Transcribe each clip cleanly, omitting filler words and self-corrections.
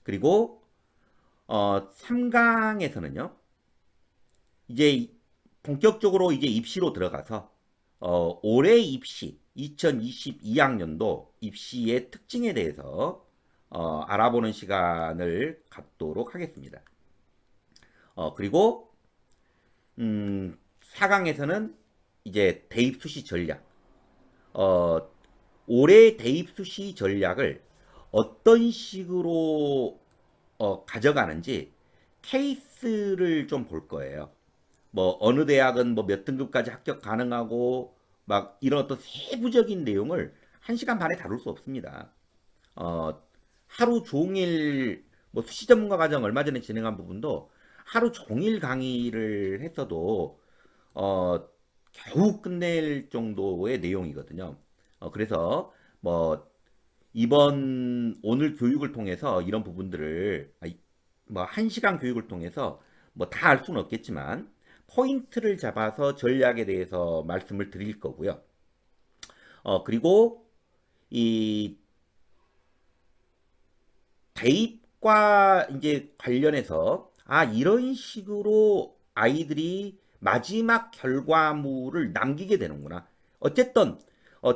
그리고 3강에서는요. 이제 본격적으로 이제 입시로 들어가서 올해 입시 2022학년도 입시의 특징에 대해서 알아보는 시간을 갖도록 하겠습니다. 그리고 4강에서는 이제 대입 수시 전략, 어, 올해 대입 수시 전략을 어떤 식으로 가져가는지 케이스를 좀 볼 거예요. 뭐 어느 대학은 뭐 몇 등급까지 합격 가능하고 막 이런 어떤 세부적인 내용을 1시간 반에 다룰 수 없습니다. 어, 하루 종일 뭐 수시 전문가 과정 얼마 전에 진행한 부분도 하루 종일 강의를 했어도 어, 겨우 끝낼 정도의 내용이거든요. 그래서 뭐 이번 오늘 교육을 통해서 이런 부분들을 뭐 1시간 교육을 통해서 뭐 다 알 수는 없겠지만 포인트를 잡아서 전략에 대해서 말씀을 드릴 거고요. 그리고 이 대입과 이제 관련해서 이런 식으로 아이들이 마지막 결과물을 남기게 되는구나. 어쨌든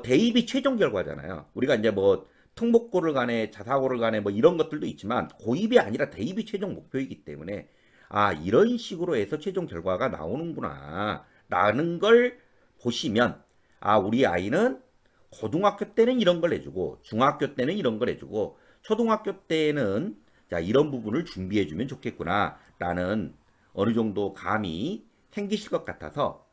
대입이 최종 결과잖아요. 우리가 이제 뭐 특목고를 간에 자사고를 간에 뭐 이런 것들도 있지만 고입이 아니라 대입이 최종 목표이기 때문에 이런 식으로 해서 최종 결과가 나오는구나 라는 걸 보시면 우리 아이는 고등학교 때는 이런 걸 해주고 중학교 때는 이런 걸 해주고 초등학교 때는 자 이런 부분을 준비해주면 좋겠구나 라는 어느 정도 감이 생기실 것 같아서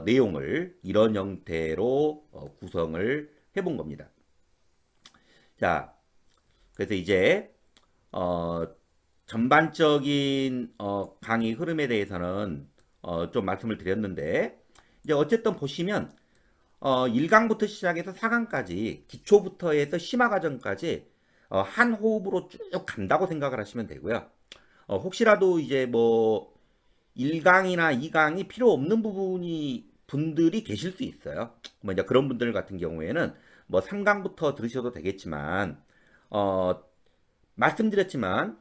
내용을 이런 형태로 구성을 해본 겁니다. 자, 그래서 이제 어, 전반적인 강의 흐름에 대해서는 좀 말씀을 드렸는데 이제 어쨌든 보시면 1강부터 시작해서 4강까지 기초부터 해서 심화 과정까지 한 호흡으로 쭉 간다고 생각을 하시면 되고요. 혹시라도 이제 뭐 1강이나 2강이 필요 없는 부분이 분들이 계실 수 있어요. 뭐 이제 그런 분들 같은 경우에는 뭐 3강부터 들으셔도 되겠지만 어, 말씀드렸지만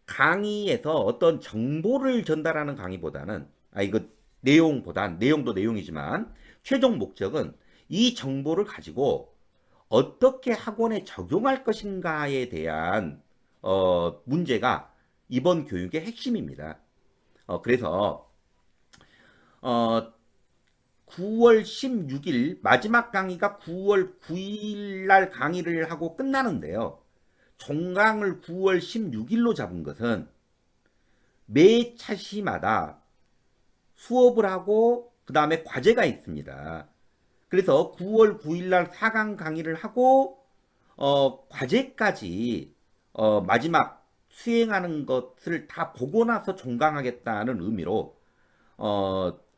강의에서 어떤 정보를 전달하는 강의보다는 이거 내용보단 내용도 내용이지만 최종 목적은 이 정보를 가지고 어떻게 학원에 적용할 것인가에 대한 문제가 이번 교육의 핵심입니다. 그래서 어, 9월 16일 마지막 강의가 9월 9일 날 강의를 하고 끝나는데요. 종강을 9월 16일로 잡은 것은 매 차시마다 수업을 하고 그 다음에 과제가 있습니다. 그래서 9월 9일 날 4강 강의를 하고 과제까지 마지막 수행하는 것을 다 보고 나서 종강하겠다는 의미로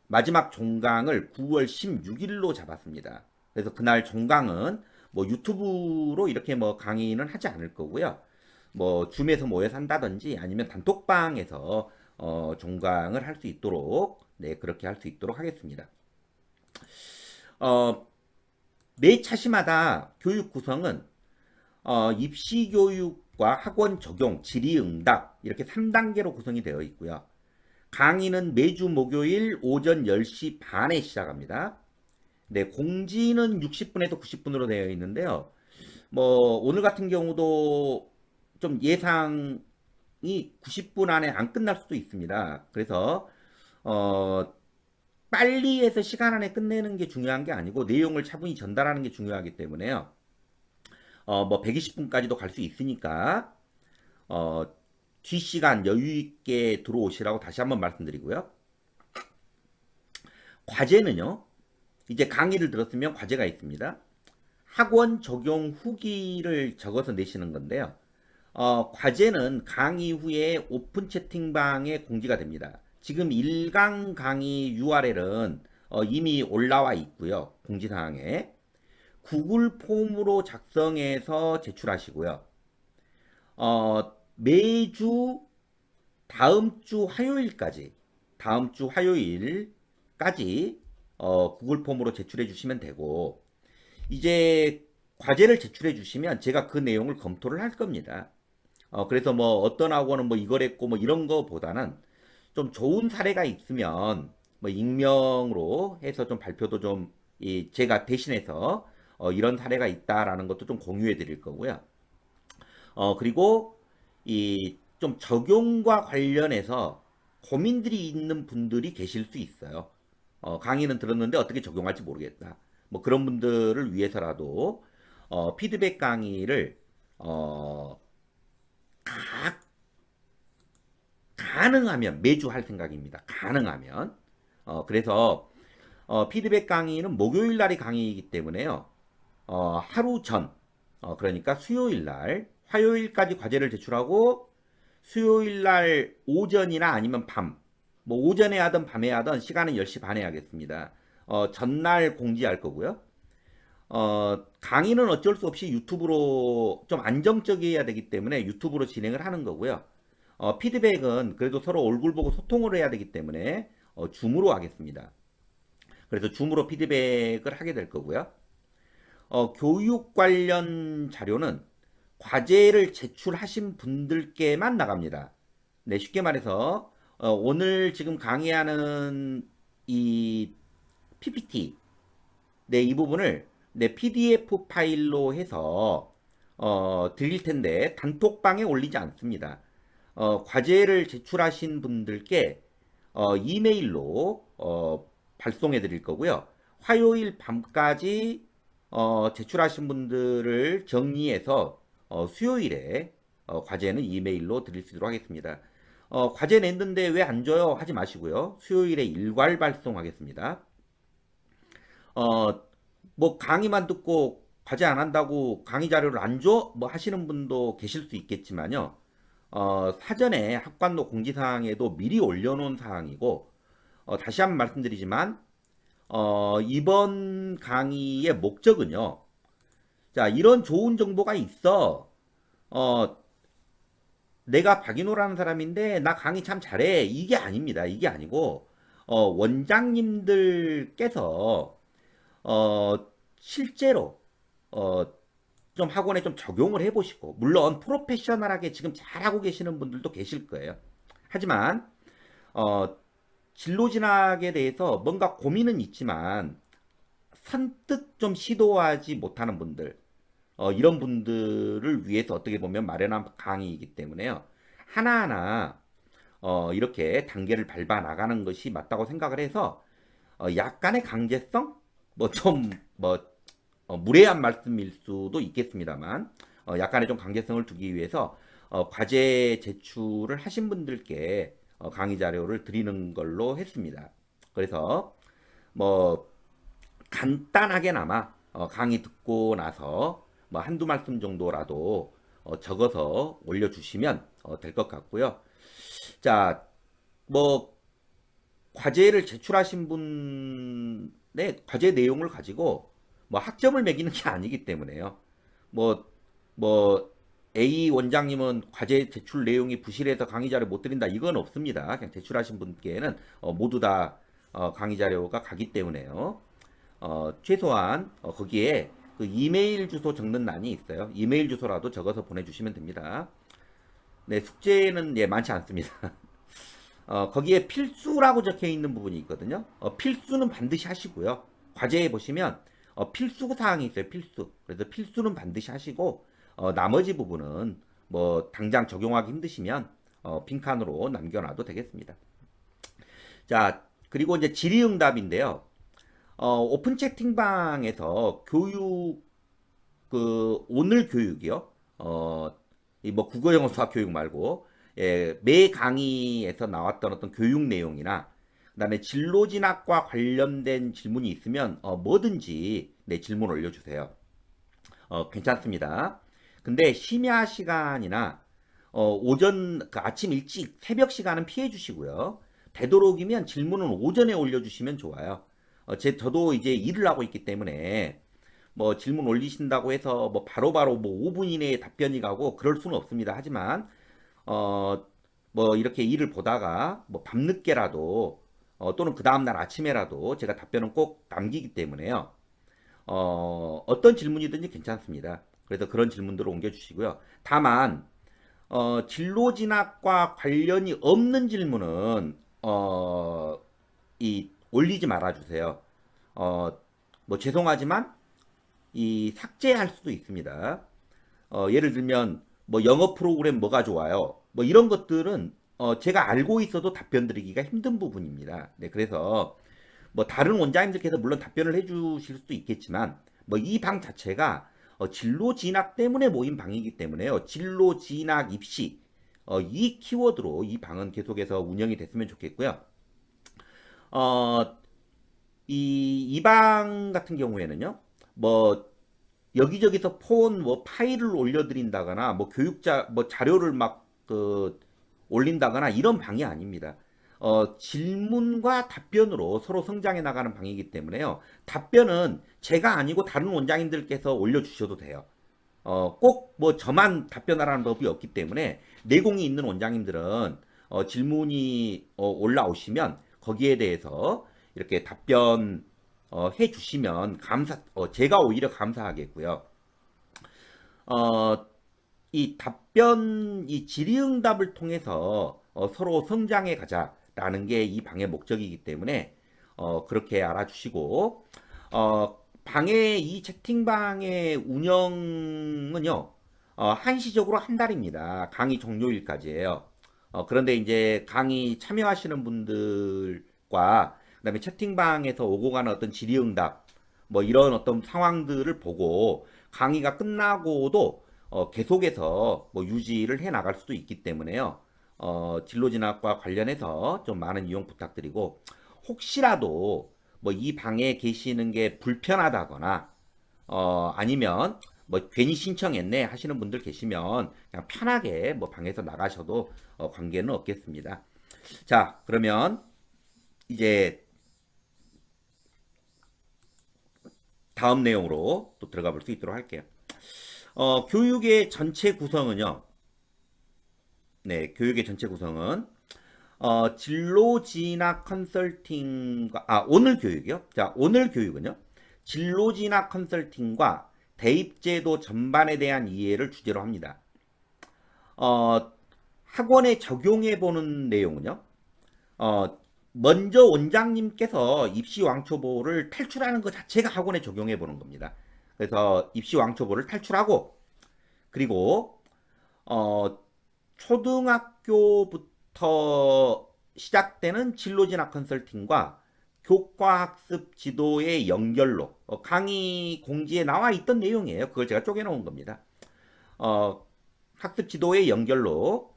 마지막 종강을 9월 16일로 잡았습니다. 그래서 그날 종강은 뭐 유튜브로 이렇게 뭐 강의는 하지 않을 거고요. 뭐 줌에서 모여서 한다든지 아니면 단톡방에서 종강을 할 수 있도록 그렇게 할 수 있도록 하겠습니다. 어, 매 차시마다 교육 구성은 입시 교육과 학원 적용, 질의응답 이렇게 3단계로 구성이 되어 있고요. 강의는 매주 목요일 오전 10시 반에 시작합니다. 네, 공지는 60분에서 90분으로 되어 있는데요. 뭐 오늘 같은 경우도 좀 예상이 90분 안에 안 끝날 수도 있습니다. 그래서 어, 빨리 해서 시간 안에 끝내는 게 중요한 게 아니고 내용을 차분히 전달하는 게 중요하기 때문에요. 뭐 120분까지도 갈 수 있으니까 어, 뒷시간 여유 있게 들어오시라고 다시 한번 말씀드리고요. 과제는요. 이제 강의를 들었으면 과제가 있습니다. 학원 적용 후기를 적어서 내시는 건데요. 과제는 강의 후에 오픈 채팅방에 공지가 됩니다. 지금 1강 강의 URL은 이미 올라와 있고요. 공지사항에. 구글 폼으로 작성해서 제출하시고요. 매주 다음 주 화요일까지 구글 폼으로 제출해 주시면 되고, 이제 과제를 제출해 주시면 제가 그 내용을 검토를 할 겁니다. 그래서 뭐 어떤 학원은 뭐 이걸 했고 뭐 이런 거보다는 좀 좋은 사례가 있으면 뭐 익명으로 해서 좀 발표도 좀 제가 대신해서 이런 사례가 있다라는 것도 좀 공유해 드릴 거고요. 그리고 이 좀 적용과 관련해서 고민들이 있는 분들이 계실 수 있어요. 강의는 들었는데 어떻게 적용할지 모르겠다. 뭐 그런 분들을 위해서라도 피드백 강의를 어, 가, 가능하면 매주 할 생각입니다. 가능하면. 그래서 피드백 강의는 목요일 날이 강의이기 때문에요. 하루 전, 그러니까 수요일 날, 화요일까지 과제를 제출하고 수요일 날 오전이나 아니면 밤, 뭐 오전에 하든 밤에 하든 시간은 10시 반에 하겠습니다. 전날 공지할 거고요. 강의는 어쩔 수 없이 유튜브로 좀 안정적이어야 되기 때문에 유튜브로 진행을 하는 거고요. 피드백은 그래도 서로 얼굴 보고 소통을 해야 되기 때문에 줌으로 하겠습니다. 그래서 줌으로 피드백을 하게 될 거고요. 교육 관련 자료는 과제를 제출하신 분들께만 나갑니다. 네, 쉽게 말해서 오늘 지금 강의하는 이 PPT, 네, 이 부분을 네, PDF 파일로 해서 드릴 텐데 단톡방에 올리지 않습니다. 과제를 제출하신 분들께 이메일로 발송해 드릴 거고요. 화요일 밤까지 제출하신 분들을 정리해서 수요일에 과제는 이메일로 드릴 수 있도록 하겠습니다. 과제 냈는데 왜 안 줘요? 하지 마시고요. 수요일에 일괄 발송하겠습니다. 어, 뭐 강의만 듣고 과제 안 한다고 강의 자료를 안 줘? 뭐 하시는 분도 계실 수 있겠지만요. 사전에 학관도 공지사항에도 미리 올려놓은 사항이고, 다시 한번 말씀드리지만, 이번 강의의 목적은요. 자, 이런 좋은 정보가 있어. 어, 내가 박인호라는 사람인데, 나 강의 참 잘해. 이게 아닙니다. 이게 아니고, 원장님들께서, 어, 실제로, 어, 좀 학원에 좀 적용을 해보시고, 물론 프로페셔널하게 지금 잘하고 계시는 분들도 계실 거예요. 하지만, 어, 진로 진학에 대해서 뭔가 고민은 있지만, 선뜻 좀 시도하지 못하는 분들, 이런 분들을 위해서 어떻게 보면 마련한 강의이기 때문에요. 하나하나, 이렇게 단계를 밟아 나가는 것이 맞다고 생각을 해서, 약간의 강제성? 뭐 좀, 뭐, 무례한 말씀일 수도 있겠습니다만, 약간의 좀 강제성을 두기 위해서, 과제 제출을 하신 분들께 강의 자료를 드리는 걸로 했습니다. 그래서, 뭐, 간단하게나마 강의 듣고 나서 뭐 한두 말씀 정도라도 적어서 올려주시면 될 것 같고요. 자, 뭐 과제를 제출하신 분의 과제 내용을 가지고 뭐 학점을 매기는 게 아니기 때문에요. 뭐, 뭐, A 원장님은 과제 제출 내용이 부실해서 강의 자료 못 드린다. 이건 없습니다. 그냥 제출하신 분께는 모두 다 강의 자료가 가기 때문에요. 최소한 거기에 그 이메일 주소 적는欄이 있어요. 이메일 주소라도 적어서 보내주시면 됩니다. 네, 숙제는 예, 많지 않습니다. 거기에 필수라고 적혀 있는 부분이 있거든요. 필수는 반드시 하시고요. 과제에 보시면 필수 사항이 있어요. 필수. 그래서 필수는 반드시 하시고 나머지 부분은 뭐 당장 적용하기 힘드시면 빈칸으로 남겨놔도 되겠습니다. 자, 그리고 이제 질의응답인데요. 오픈 채팅방에서 교육 그 오늘 교육이요. 이 뭐 국어 영어 수학 교육 말고 예, 매 강의에서 나왔던 어떤 교육 내용이나 그다음에 진로 진학과 관련된 질문이 있으면 뭐든지 네, 질문 올려주세요. 괜찮습니다. 근데 심야 시간이나 오전 그 아침 일찍 새벽 시간은 피해 주시고요. 되도록이면 질문은 오전에 올려주시면 좋아요. 저도 이제 일을 하고 있기 때문에 뭐 질문 올리신다고 해서 뭐 바로바로 뭐 5분 이내에 답변이 가고 그럴 수는 없습니다. 하지만 어 뭐 이렇게 일을 보다가 뭐 밤늦게라도 또는 그 다음날 아침에라도 제가 답변은 꼭 남기기 때문에요. 어떤 질문이든지 괜찮습니다. 그래서 그런 질문들을 옮겨주시고요. 다만 진로 진학과 관련이 없는 질문은 올리지 말아 주세요. 어, 뭐 죄송하지만 이 삭제할 수도 있습니다. 예를 들면 뭐 영어 프로그램 뭐가 좋아요? 뭐 이런 것들은 제가 알고 있어도 답변 드리기가 힘든 부분입니다. 네, 그래서 뭐 다른 원장님들께서 물론 답변을 해주실 수도 있겠지만 뭐 이 방 자체가 진로 진학 때문에 모인 방이기 때문에요. 진로 진학 입시 이 키워드로 이 방은 계속해서 운영이 됐으면 좋겠고요. 어, 이 방 같은 경우에는요. 뭐 여기저기서 폰 뭐 파일을 올려드린다거나 뭐 교육자 뭐 자료를 막 올린다거나 이런 방이 아닙니다. 질문과 답변으로 서로 성장해 나가는 방이기 때문에요. 답변은 제가 아니고 다른 원장님들께서 올려주셔도 돼요. 꼭 뭐 저만 답변하라는 법이 없기 때문에 내공이 있는 원장님들은 질문이 올라오시면 거기에 대해서 이렇게 답변 해 주시면 제가 오히려 감사하겠고요. 어, 이 답변, 이 질의응답을 통해서 서로 성장해 가자라는 게 이 방의 목적이기 때문에 그렇게 알아주시고 방의 이 채팅방의 운영은요 한시적으로 한 달입니다. 강의 종료일까지예요. 그런데 이제 강의 참여하시는 분들과 그다음에 채팅방에서 오고 가는 어떤 질의응답 뭐 이런 어떤 상황들을 보고 강의가 끝나고도 계속해서 뭐 유지를 해 나갈 수도 있기 때문에요. 진로진학과 관련해서 좀 많은 이용 부탁드리고 혹시라도 뭐 이 방에 계시는 게 불편하다거나 아니면 뭐 괜히 신청했네 하시는 분들 계시면 그냥 편하게 뭐 방에서 나가셔도 관계는 없겠습니다. 자, 그러면 이제 다음 내용으로 또 들어가 볼 수 있도록 할게요. 교육의 전체 구성은요. 네, 교육의 전체 구성은 진로 진학 컨설팅과 오늘 교육이요. 자, 오늘 교육은요. 진로 진학 컨설팅과 대입제도 전반에 대한 이해를 주제로 합니다. 어, 학원에 적용해 보는 내용은요. 어, 먼저 원장님께서 입시 왕초보를 탈출하는 것 자체가 학원에 적용해 보는 겁니다. 그래서 입시 왕초보를 탈출하고 그리고 어, 초등학교부터 시작되는 진로진학 컨설팅과 교과학습 지도의 연결로 강의 공지에 나와 있던 내용이에요. 그걸 제가 쪼개놓은 겁니다. 어, 학습 지도의 연결로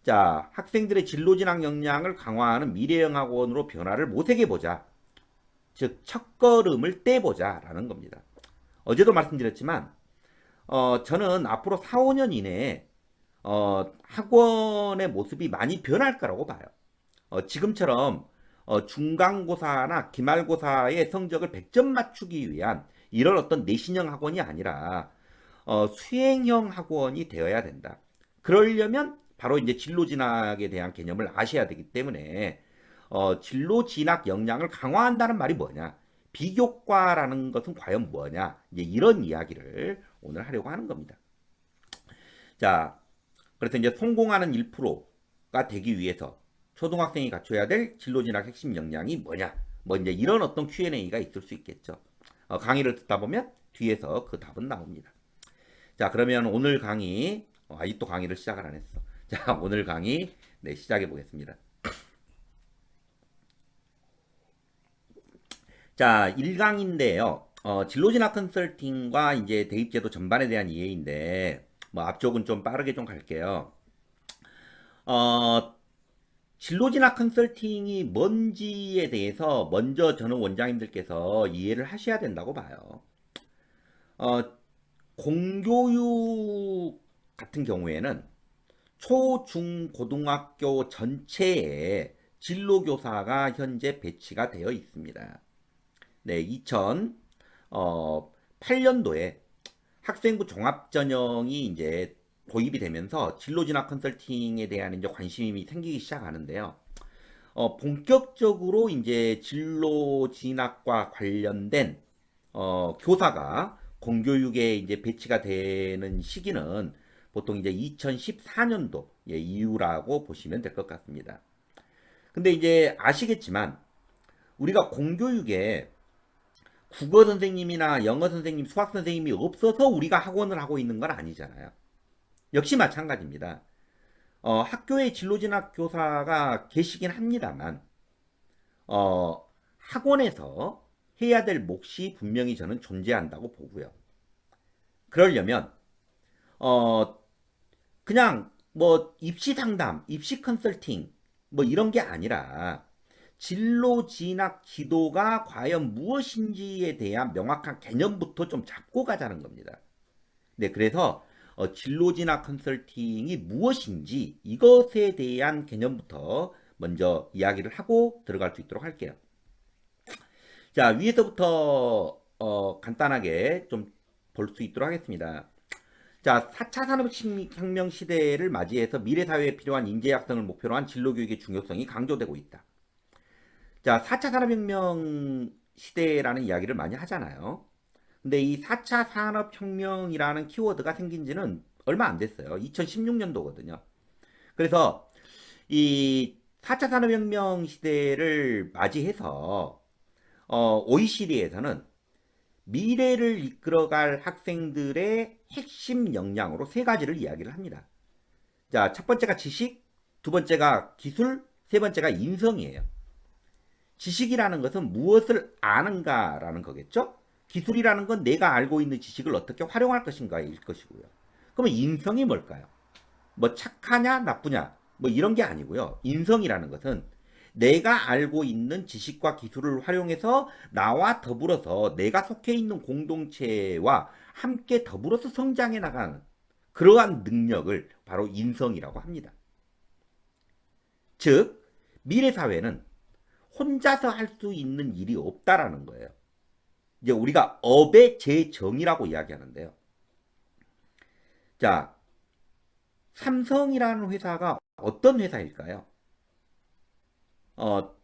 자 학생들의 진로진학 역량을 강화하는 미래형 학원으로 변화를 모색해 보자. 즉 첫걸음을 떼보자라는 겁니다. 어제도 말씀드렸지만 저는 앞으로 4, 5년 이내에 학원의 모습이 많이 변할 거라고 봐요. 지금처럼 중간고사나 기말고사의 성적을 100점 맞추기 위한 이런 어떤 내신형 학원이 아니라 수행형 학원이 되어야 된다. 그러려면 바로 이제 진로 진학에 대한 개념을 아셔야 되기 때문에 진로 진학 역량을 강화한다는 말이 뭐냐? 비교과라는 것은 과연 뭐냐? 이제 이런 이야기를 오늘 하려고 하는 겁니다. 자, 그래서 이제 성공하는 1%가 되기 위해서 초등학생이 갖춰야 될 진로 진학 핵심 역량이 뭐냐? 뭐 이제 이런 어떤 Q&A가 있을 수 있겠죠. 강의를 듣다 보면 뒤에서 그 답은 나옵니다. 자, 그러면 오늘 강의 아직도 강의를 시작을 안 했어. 자, 오늘 강의 네, 시작해 보겠습니다. 자, 1강인데요. 진로진학 컨설팅과 이제 대입제도 전반에 대한 이해인데 뭐 앞쪽은 좀 빠르게 좀 갈게요. 진로진학 컨설팅이 뭔지에 대해서 먼저 저는 원장님들께서 이해를 하셔야 된다고 봐요. 공교육 같은 경우에는 초, 중, 고등학교 전체에 진로교사가 현재 배치가 되어 있습니다. 네, 2008년도에 학생부 종합전형이 이제 도입이 되면서 진로진학 컨설팅에 대한 이제 관심이 생기기 시작하는데요. 본격적으로 이제 진로진학과 관련된 교사가 공교육에 이제 배치가 되는 시기는 보통 이제 2014년도 이후라고 보시면 될 것 같습니다. 근데 이제 아시겠지만 우리가 공교육에 국어 선생님이나 영어 선생님, 수학 선생님이 없어서 우리가 학원을 하고 있는 건 아니잖아요. 역시 마찬가지입니다. 학교에 진로진학 교사가 계시긴 합니다만, 학원에서 해야 될 몫이 분명히 저는 존재한다고 보고요. 그러려면, 어, 그냥 뭐 입시 상담, 입시 컨설팅, 뭐 이런 게 아니라, 진로 진학 지도가 과연 무엇인지에 대한 명확한 개념부터 좀 잡고 가자는 겁니다. 네, 그래서 진로 진학 컨설팅이 무엇인지 이것에 대한 개념부터 먼저 이야기를 하고 들어갈 수 있도록 할게요. 자, 위에서부터 간단하게 좀 볼 수 있도록 하겠습니다. 자, 4차 산업혁명 시대를 맞이해서 미래 사회에 필요한 인재 양성을 목표로 한 진로 교육의 중요성이 강조되고 있다. 자, 4차 산업혁명 시대라는 이야기를 많이 하잖아요. 근데 이 4차 산업혁명이라는 키워드가 생긴 지는 얼마 안 됐어요. 2016년도거든요. 그래서 이 4차 산업혁명 시대를 맞이해서 OECD에서는 미래를 이끌어갈 학생들의 핵심 역량으로 세 가지를 이야기를 합니다. 자, 첫 번째가 지식, 두 번째가 기술, 세 번째가 인성이에요. 지식이라는 것은 무엇을 아는가라는 거겠죠? 기술이라는 건 내가 알고 있는 지식을 어떻게 활용할 것인가일 것이고요. 그러면 인성이 뭘까요? 뭐 착하냐 나쁘냐 뭐 이런 게 아니고요. 인성이라는 것은 내가 알고 있는 지식과 기술을 활용해서 나와 더불어서 내가 속해 있는 공동체와 함께 더불어서 성장해 나가는 그러한 능력을 바로 인성이라고 합니다. 즉 미래 사회는 혼자서 할 수 있는 일이 없다라는 거예요. 이제 우리가 업의 재정의라고 이야기하는데요. 자, 삼성이라는 회사가 어떤 회사일까요? 어,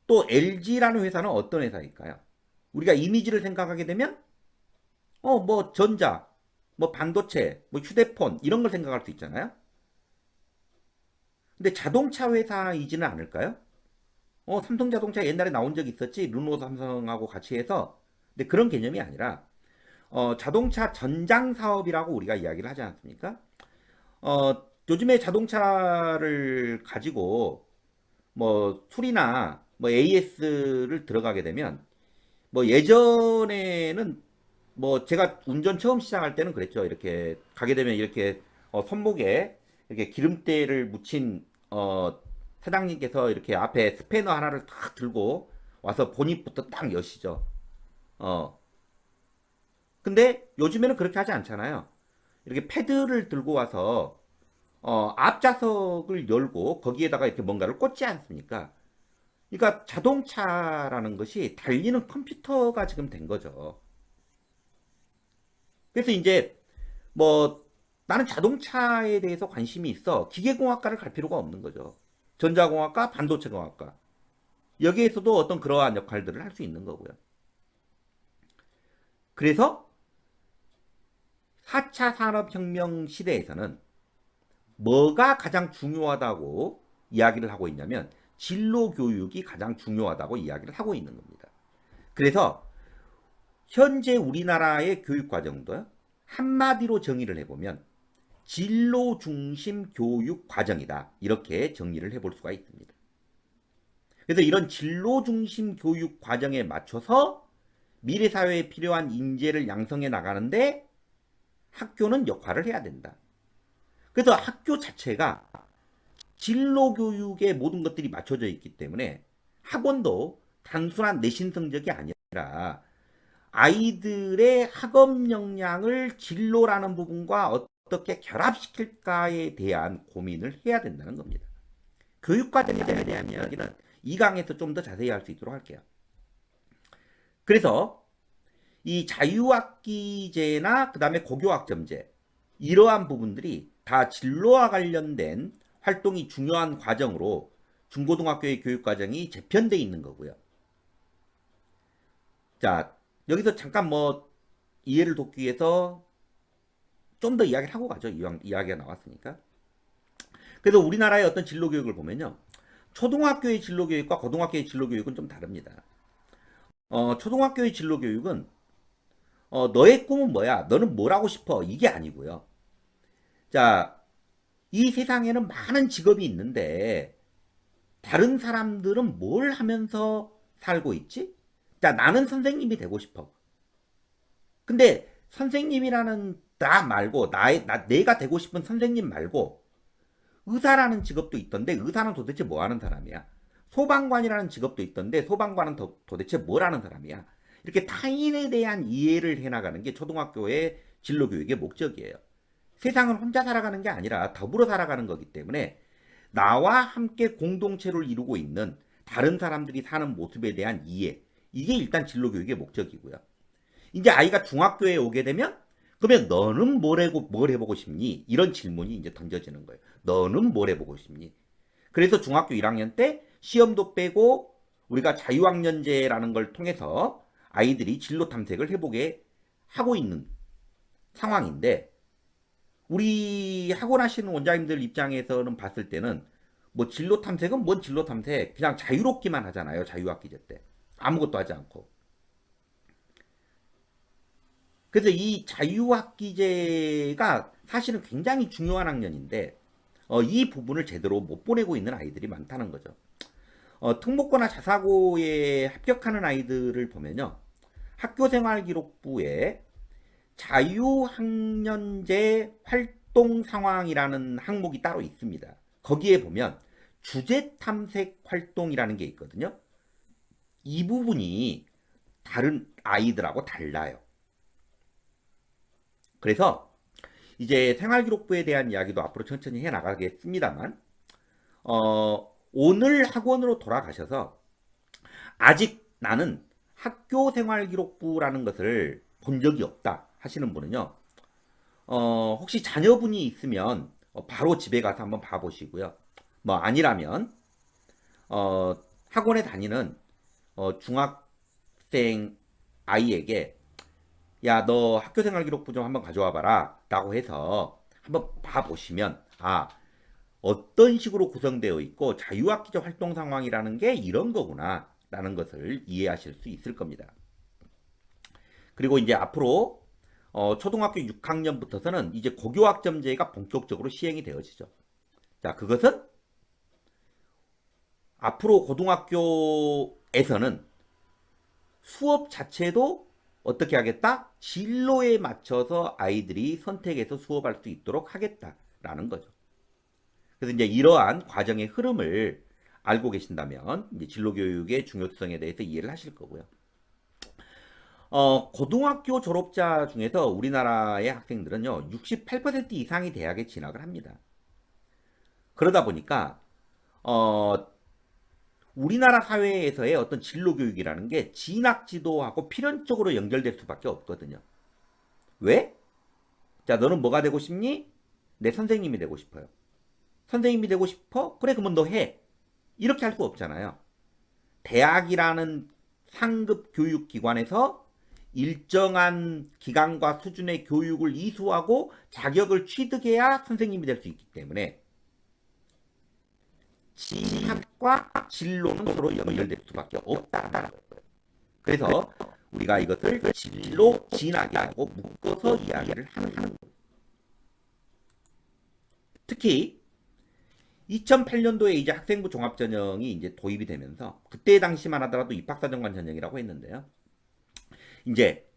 또 LG라는 회사는 어떤 회사일까요? 우리가 이미지를 생각하게 되면, 뭐 전자, 뭐 반도체, 뭐 휴대폰 이런 걸 생각할 수 있잖아요. 근데 자동차 회사이지는 않을까요? 삼성자동차 옛날에 나온 적이 있었지. 르노 삼성하고 같이 해서. 근데 그런 개념이 아니라 자동차 전장 사업이라고 우리가 이야기를 하지 않습니까? 요즘에 자동차를 가지고 뭐 술이나 뭐 AS를 들어가게 되면 뭐 예전에는 뭐 제가 운전 처음 시작할 때는 그랬죠. 이렇게 가게 되면 이렇게 손목에 이렇게 기름때를 묻힌 사장님께서 이렇게 앞에 스패너 하나를 탁 들고 와서 본닛부터 딱 여시죠. 어, 근데 요즘에는 그렇게 하지 않잖아요. 이렇게 패드를 들고 와서 앞좌석을 열고 거기에다가 이렇게 뭔가를 꽂지 않습니까? 그러니까 자동차라는 것이 달리는 컴퓨터가 지금 된 거죠. 그래서 이제 뭐 나는 자동차에 대해서 관심이 있어. 기계공학과를 갈 필요가 없는 거죠. 전자공학과, 반도체공학과. 여기에서도 어떤 그러한 역할들을 할 수 있는 거고요. 그래서 4차 산업혁명 시대에서는 뭐가 가장 중요하다고 이야기를 하고 있냐면 진로 교육이 가장 중요하다고 이야기를 하고 있는 겁니다. 그래서 현재 우리나라의 교육 과정도 한마디로 정의를 해보면 진로 중심 교육 과정이다. 이렇게 정리를 해볼 수가 있습니다. 그래서 이런 진로 중심 교육 과정에 맞춰서 미래 사회에 필요한 인재를 양성해 나가는데 학교는 역할을 해야 된다. 그래서 학교 자체가 진로 교육에 모든 것들이 맞춰져 있기 때문에 학원도 단순한 내신 성적이 아니라 아이들의 학업 역량을 진로라는 부분과 어떻게 결합시킬까에 대한 고민을 해야 된다는 겁니다. 교육과정에 대한 이야기는 2강에서 좀 더 자세히 할 수 있도록 할게요. 그래서 이 자유학기제나 그 다음에 고교학점제 이러한 부분들이 다 진로와 관련된 활동이 중요한 과정으로 중고등학교의 교육과정이 재편되어 있는 거고요. 자, 여기서 잠깐 뭐 이해를 돕기 위해서 좀 더 이야기를 하고 가죠. 이야기가 나왔으니까. 그래서 우리나라의 어떤 진로 교육을 보면요. 초등학교의 진로 교육과 고등학교의 진로 교육은 좀 다릅니다. 초등학교의 진로 교육은 너의 꿈은 뭐야? 너는 뭘 하고 싶어? 이게 아니고요. 자, 이 세상에는 많은 직업이 있는데 다른 사람들은 뭘 하면서 살고 있지? 자, 나는 선생님이 되고 싶어. 근데 선생님이라는 나 말고 내가 되고 싶은 선생님 말고 의사라는 직업도 있던데 의사는 도대체 뭐 하는 사람이야? 소방관이라는 직업도 있던데 소방관은 도대체 뭘 하는 사람이야? 이렇게 타인에 대한 이해를 해나가는 게 초등학교의 진로교육의 목적이에요. 세상은 혼자 살아가는 게 아니라 더불어 살아가는 거기 때문에 나와 함께 공동체를 이루고 있는 다른 사람들이 사는 모습에 대한 이해, 이게 일단 진로교육의 목적이고요. 이제 아이가 중학교에 오게 되면 그러면 너는 뭘 해보고 싶니? 이런 질문이 이제 던져지는 거예요. 너는 뭘 해보고 싶니? 그래서 중학교 1학년 때 시험도 빼고 우리가 자유학년제라는 걸 통해서 아이들이 진로 탐색을 해보게 하고 있는 상황인데 우리 학원 하시는 원장님들 입장에서는 봤을 때는 뭐 진로 탐색은 뭔 진로 탐색 그냥 자유롭기만 하잖아요. 자유학기제 때 아무것도 하지 않고. 그래서 이 자유학기제가 사실은 굉장히 중요한 학년인데 이 부분을 제대로 못 보내고 있는 아이들이 많다는 거죠. 특목고나 자사고에 합격하는 아이들을 보면요. 학교생활기록부에 자유학년제 활동 상황이라는 항목이 따로 있습니다. 거기에 보면 주제 탐색 활동이라는 게 있거든요. 이 부분이 다른 아이들하고 달라요. 그래서 이제 생활기록부에 대한 이야기도 앞으로 천천히 해 나가겠습니다만 오늘 학원으로 돌아가셔서 아직 나는 학교생활기록부라는 것을 본 적이 없다 하시는 분은요. 혹시 자녀분이 있으면 바로 집에 가서 한번 봐보시고요. 뭐 아니라면 학원에 다니는 중학생 아이에게 야, 너 학교생활기록부 좀 한번 가져와 봐라 라고 해서 한번 봐보시면 어떤 식으로 구성되어 있고 자유학기제 활동 상황이라는 게 이런 거구나 라는 것을 이해하실 수 있을 겁니다. 그리고 이제 앞으로 초등학교 6학년부터서는 이제 고교학점제가 본격적으로 시행이 되어지죠. 자, 그것은 앞으로 고등학교에서는 수업 자체도 어떻게 하겠다? 진로에 맞춰서 아이들이 선택해서 수업할 수 있도록 하겠다라는 거죠. 그래서 이제 이러한 과정의 흐름을 알고 계신다면 이제 진로교육의 중요성에 대해서 이해를 하실 거고요. 고등학교 졸업자 중에서 우리나라의 학생들은요, 68% 이상이 대학에 진학을 합니다. 그러다 보니까, 우리나라 사회에서의 어떤 진로 교육이라는 게 진학 지도하고 필연적으로 연결될 수밖에 없거든요. 왜? 자, 너는 뭐가 되고 싶니? 내 선생님이 되고 싶어요. 선생님이 되고 싶어? 그래, 그러면 너 해. 이렇게 할 수 없잖아요. 대학이라는 상급 교육기관에서 일정한 기간과 수준의 교육을 이수하고 자격을 취득해야 선생님이 될 수 있기 때문에 진학과 진로는 서로 연결될 수밖에 없다는 거예요. 그래서 우리가 이것을 진로 진학이라고 묶어서 이야기를 하는 거예요. 특히 2008년도에 이제 학생부 종합전형이 이제 도입이 되면서 그때 당시만 하더라도 입학사정관 전형이라고 했는데요. 이제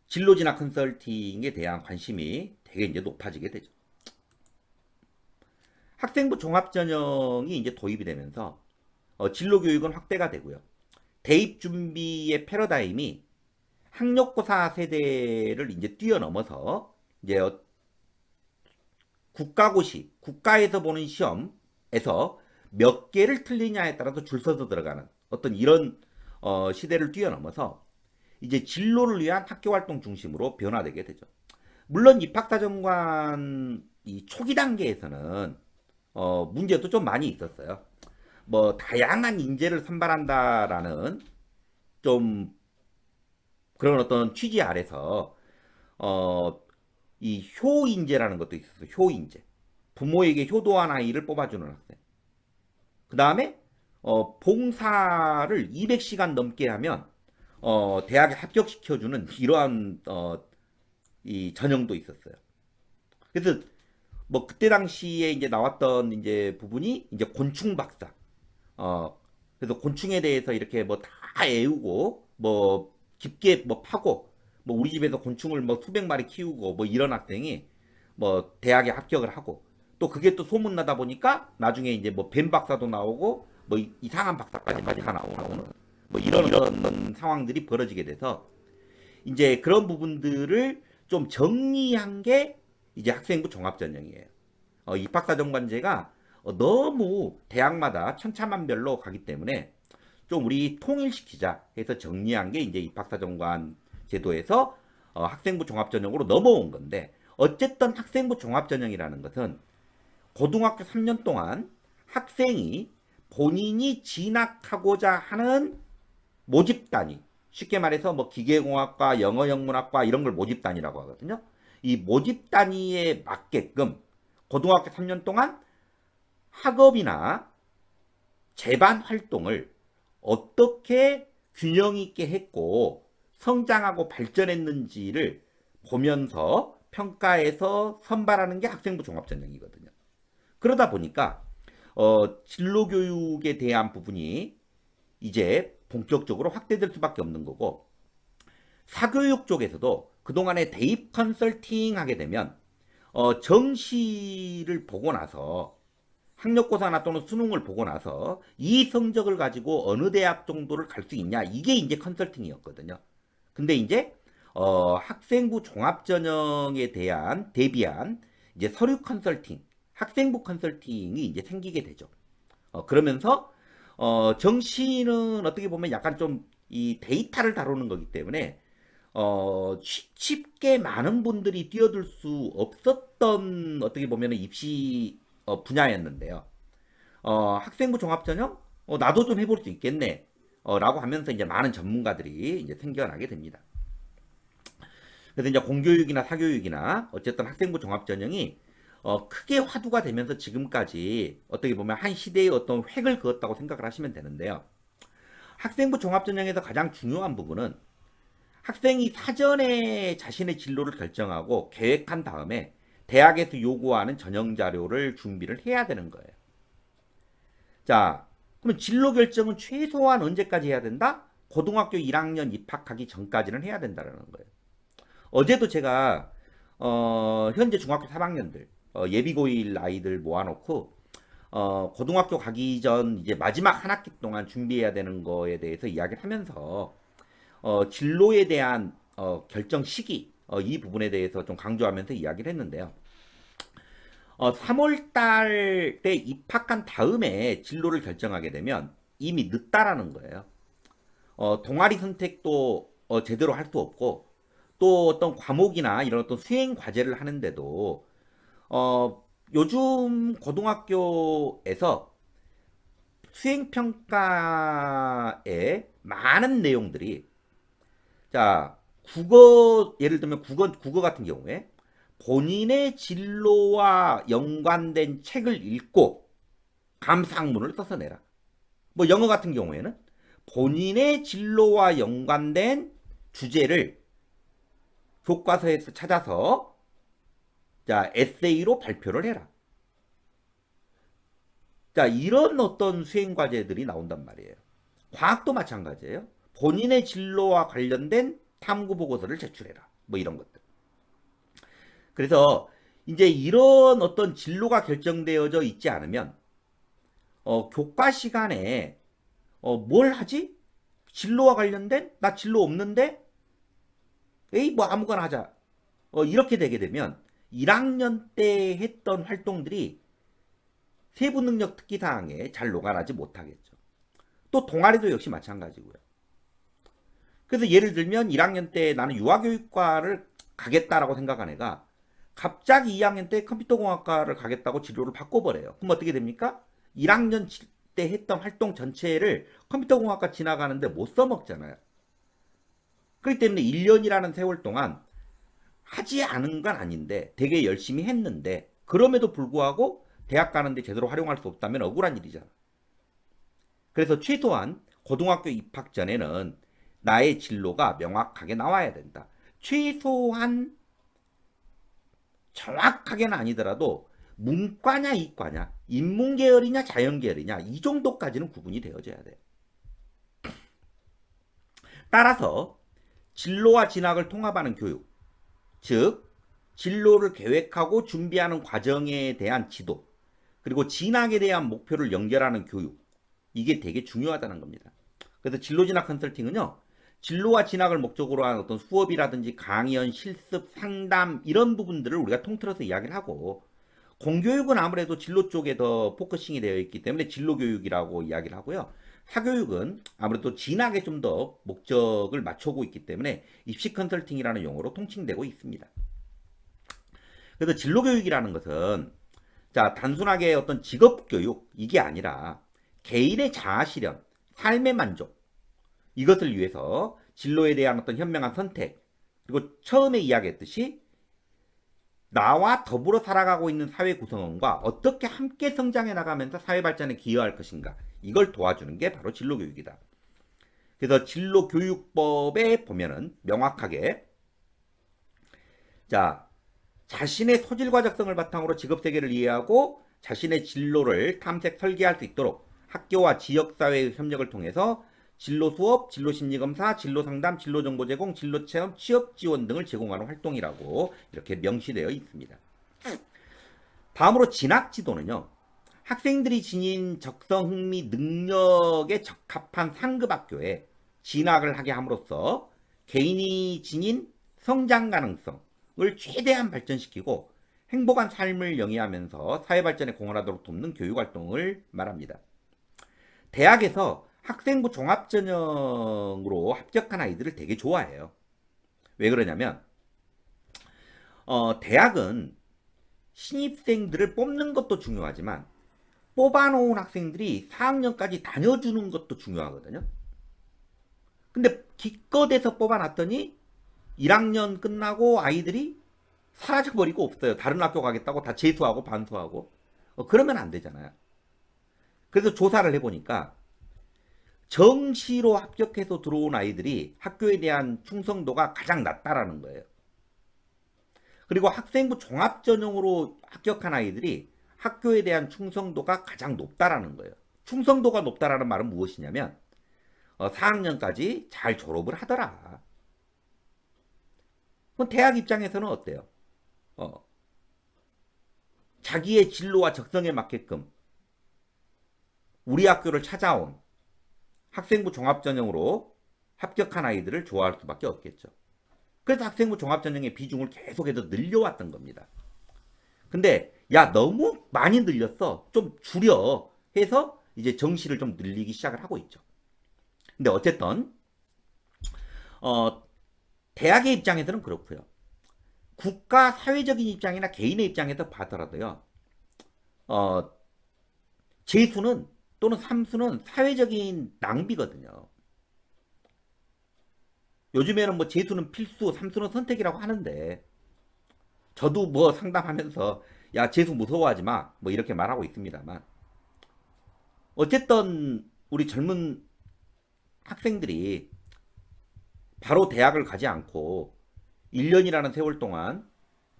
진로 진학 컨설팅에 대한 관심이 되게 이제 높아지게 되죠. 학생부 종합전형이 이제 도입이 되면서 진로 교육은 확대가 되고요. 대입 준비의 패러다임이 학력고사 세대를 이제 뛰어넘어서 이제 국가고시, 국가에서 보는 시험에서 몇 개를 틀리냐에 따라서 줄 서서 들어가는 어떤 이런 시대를 뛰어넘어서 이제 진로를 위한 학교활동 중심으로 변화되게 되죠. 물론 입학사정관 이 초기 단계에서는 문제도 좀 많이 있었어요. 뭐 다양한 인재를 선발한다라는 좀 그런 어떤 취지 아래서 이 효인재라는 것도 있었어요. 효인재. 부모에게 효도한 아이를 뽑아주는 학생. 그 다음에 봉사를 200시간 넘게 하면 대학에 합격시켜주는 이러한 이 전형도 있었어요. 그래서 뭐 그때 당시에 이제 나왔던 이제 부분이 이제 곤충 박사. 그래서 곤충에 대해서 이렇게 뭐 다 애우고 뭐 깊게 뭐 파고 뭐 우리 집에서 곤충을 뭐 수백 마리 키우고 뭐 이런 학생이 뭐 대학에 합격을 하고 또 그게 또 소문 나다 보니까 나중에 이제 뭐 뱀 박사도 나오고 뭐 이상한 박사까지 다 나오는 뭐 이런 상황들이 벌어지게 돼서 이제 그런 부분들을 좀 정리한 게 이제 학생부 종합전형이에요. 입학사정관제가 너무 대학마다 천차만별로 가기 때문에 좀 우리 통일시키자 해서 정리한 게 이제 입학사정관 제도에서 학생부 종합전형으로 넘어온 건데 어쨌든 학생부 종합전형이라는 것은 고등학교 3년 동안 학생이 본인이 진학하고자 하는 모집단위, 쉽게 말해서 뭐 기계공학과, 영어영문학과 이런 걸 모집단위라고 하거든요. 이 모집단위에 맞게끔 고등학교 3년 동안 학업이나 재반 활동을 어떻게 균형 있게 했고 성장하고 발전했는지를 보면서 평가해서 선발하는 게 학생부 종합전형이거든요. 그러다 보니까 진로교육에 대한 부분이 이제 본격적으로 확대될 수밖에 없는 거고 사교육 쪽에서도 그동안에 대입 컨설팅 하게 되면 정시를 보고 나서 학력고사나 또는 수능을 보고 나서 이 성적을 가지고 어느 대학 정도를 갈 수 있냐 이게 이제 컨설팅이었거든요. 근데 이제 학생부 종합전형에 대비한 이제 서류 컨설팅, 학생부 컨설팅이 이제 생기게 되죠. 그러면서 정시는 어떻게 보면 약간 좀 이 데이터를 다루는 거기 때문에 쉽게 많은 분들이 뛰어들 수 없었던 어떻게 보면 입시 분야였는데요. 학생부 종합전형 나도 좀 해볼 수 있겠네. 라고 하면서 이제 많은 전문가들이 이제 생겨나게 됩니다. 그래서 이제 공교육이나 사교육이나 어쨌든 학생부 종합전형이 크게 화두가 되면서 지금까지 어떻게 보면 한 시대의 어떤 획을 그었다고 생각을 하시면 되는데요. 학생부 종합전형에서 가장 중요한 부분은 학생이 사전에 자신의 진로를 결정하고 계획한 다음에 대학에서 요구하는 전형 자료를 준비를 해야 되는 거예요. 자, 그럼 진로 결정은 최소한 언제까지 해야 된다? 고등학교 1학년 입학하기 전까지는 해야 된다는 거예요. 어제도 제가 현재 중학교 3학년들 예비고일 아이들 모아놓고 고등학교 가기 전 이제 마지막 한 학기 동안 준비해야 되는 거에 대해서 이야기를 하면서 진로에 대한 결정 시기 이 부분에 대해서 좀 강조하면서 이야기를 했는데요. 3월 달 때 입학한 다음에 진로를 결정하게 되면 이미 늦다라는 거예요. 동아리 선택도 제대로 할 수 없고 또 어떤 과목이나 이런 어떤 수행 과제를 하는데도 요즘 고등학교에서 수행평가에 많은 내용들이 자 국어 예를 들면 국어 같은 경우에 본인의 진로와 연관된 책을 읽고 감상문을 써서 내라. 뭐 영어 같은 경우에는 본인의 진로와 연관된 주제를 교과서에서 찾아서 자 에세이로 발표를 해라. 자 이런 어떤 수행 과제들이 나온단 말이에요. 과학도 마찬가지예요. 본인의 진로와 관련된 탐구 보고서를 제출해라. 뭐 이런 것들. 그래서 이제 이런 어떤 진로가 결정되어져 있지 않으면 교과 시간에 뭘 하지? 진로와 관련된? 나 진로 없는데? 에이 뭐 아무거나 하자. 이렇게 되게 되면 1학년 때 했던 활동들이 세부능력 특기사항에 잘 녹아나지 못하겠죠. 또 동아리도 역시 마찬가지고요. 그래서 예를 들면 1학년 때 나는 유아교육과를 가겠다라고 생각한 애가 갑자기 2학년 때 컴퓨터공학과를 가겠다고 진로를 바꿔버려요. 그럼 어떻게 됩니까? 1학년 때 했던 활동 전체를 컴퓨터공학과 지나가는데 못 써먹잖아요. 그렇기 때문에 1년이라는 세월 동안 하지 않은 건 아닌데 되게 열심히 했는데 그럼에도 불구하고 대학 가는데 제대로 활용할 수 없다면 억울한 일이잖아. 그래서 최소한 고등학교 입학 전에는 나의 진로가 명확하게 나와야 된다. 최소한 정확하게는 아니더라도 문과냐 이과냐 인문계열이냐 자연계열이냐 이 정도까지는 구분이 되어져야 돼. 따라서 진로와 진학을 통합하는 교육, 즉 진로를 계획하고 준비하는 과정에 대한 지도, 그리고 진학에 대한 목표를 연결하는 교육, 이게 되게 중요하다는 겁니다. 그래서 진로진학 컨설팅은요, 진로와 진학을 목적으로 한 어떤 수업이라든지 강연, 실습, 상담 이런 부분들을 우리가 통틀어서 이야기를 하고, 공교육은 아무래도 진로 쪽에 더 포커싱이 되어 있기 때문에 진로교육이라고 이야기를 하고요. 사교육은 아무래도 진학에 좀 더 목적을 맞추고 있기 때문에 입시 컨설팅이라는 용어로 통칭되고 있습니다. 그래서 진로교육이라는 것은 자, 단순하게 어떤 직업교육 이게 아니라 개인의 자아실현, 삶의 만족 이것을 위해서 진로에 대한 어떤 현명한 선택, 그리고 처음에 이야기했듯이 나와 더불어 살아가고 있는 사회 구성원과 어떻게 함께 성장해 나가면서 사회 발전에 기여할 것인가, 이걸 도와주는 게 바로 진로교육이다. 그래서 진로교육법에 보면은 명확하게 자, 자신의 소질과 적성을 바탕으로 직업세계를 이해하고 자신의 진로를 탐색 설계할 수 있도록 학교와 지역사회의 협력을 통해서 진로 수업, 진로 심리검사, 진로 상담, 진로 정보 제공, 진로 체험, 취업 지원 등을 제공하는 활동이라고 이렇게 명시되어 있습니다. 다음으로 진학 지도는요. 학생들이 지닌 적성, 흥미, 능력에 적합한 상급 학교에 진학을 하게 함으로써 개인이 지닌 성장 가능성을 최대한 발전시키고 행복한 삶을 영위하면서 사회 발전에 공헌하도록 돕는 교육 활동을 말합니다. 대학에서 학생부 종합전형으로 합격한 아이들을 되게 좋아해요. 왜 그러냐면 대학은 신입생들을 뽑는 것도 중요하지만 뽑아놓은 학생들이 4학년까지 다녀주는 것도 중요하거든요. 근데 기껏해서 뽑아놨더니 1학년 끝나고 아이들이 사라져버리고 없어요. 다른 학교 가겠다고 다 재수하고 반수하고. 그러면 안 되잖아요. 그래서 조사를 해보니까 정시로 합격해서 들어온 아이들이 학교에 대한 충성도가 가장 낮다라는 거예요. 그리고 학생부 종합전형으로 합격한 아이들이 학교에 대한 충성도가 가장 높다라는 거예요. 충성도가 높다라는 말은 무엇이냐면 4학년까지 잘 졸업을 하더라. 그럼 대학 입장에서는 어때요? 자기의 진로와 적성에 맞게끔 우리 학교를 찾아온 학생부 종합전형으로 합격한 아이들을 좋아할 수밖에 없겠죠. 그래서 학생부 종합전형의 비중을 계속해서 늘려왔던 겁니다. 근데 야 너무 많이 늘렸어, 좀 줄여 해서 이제 정시를 좀 늘리기 시작을 하고 있죠. 근데 어쨌든 대학의 입장에서는 그렇고요. 국가 사회적인 입장이나 개인의 입장에서 봐더라도요. 재수는 또는 삼수는 사회적인 낭비거든요. 요즘에는 뭐 재수는 필수, 삼수는 선택이라고 하는데 저도 뭐 상담하면서 야 재수 무서워하지 마, 뭐 이렇게 말하고 있습니다만 어쨌든 우리 젊은 학생들이 바로 대학을 가지 않고 1년이라는 세월 동안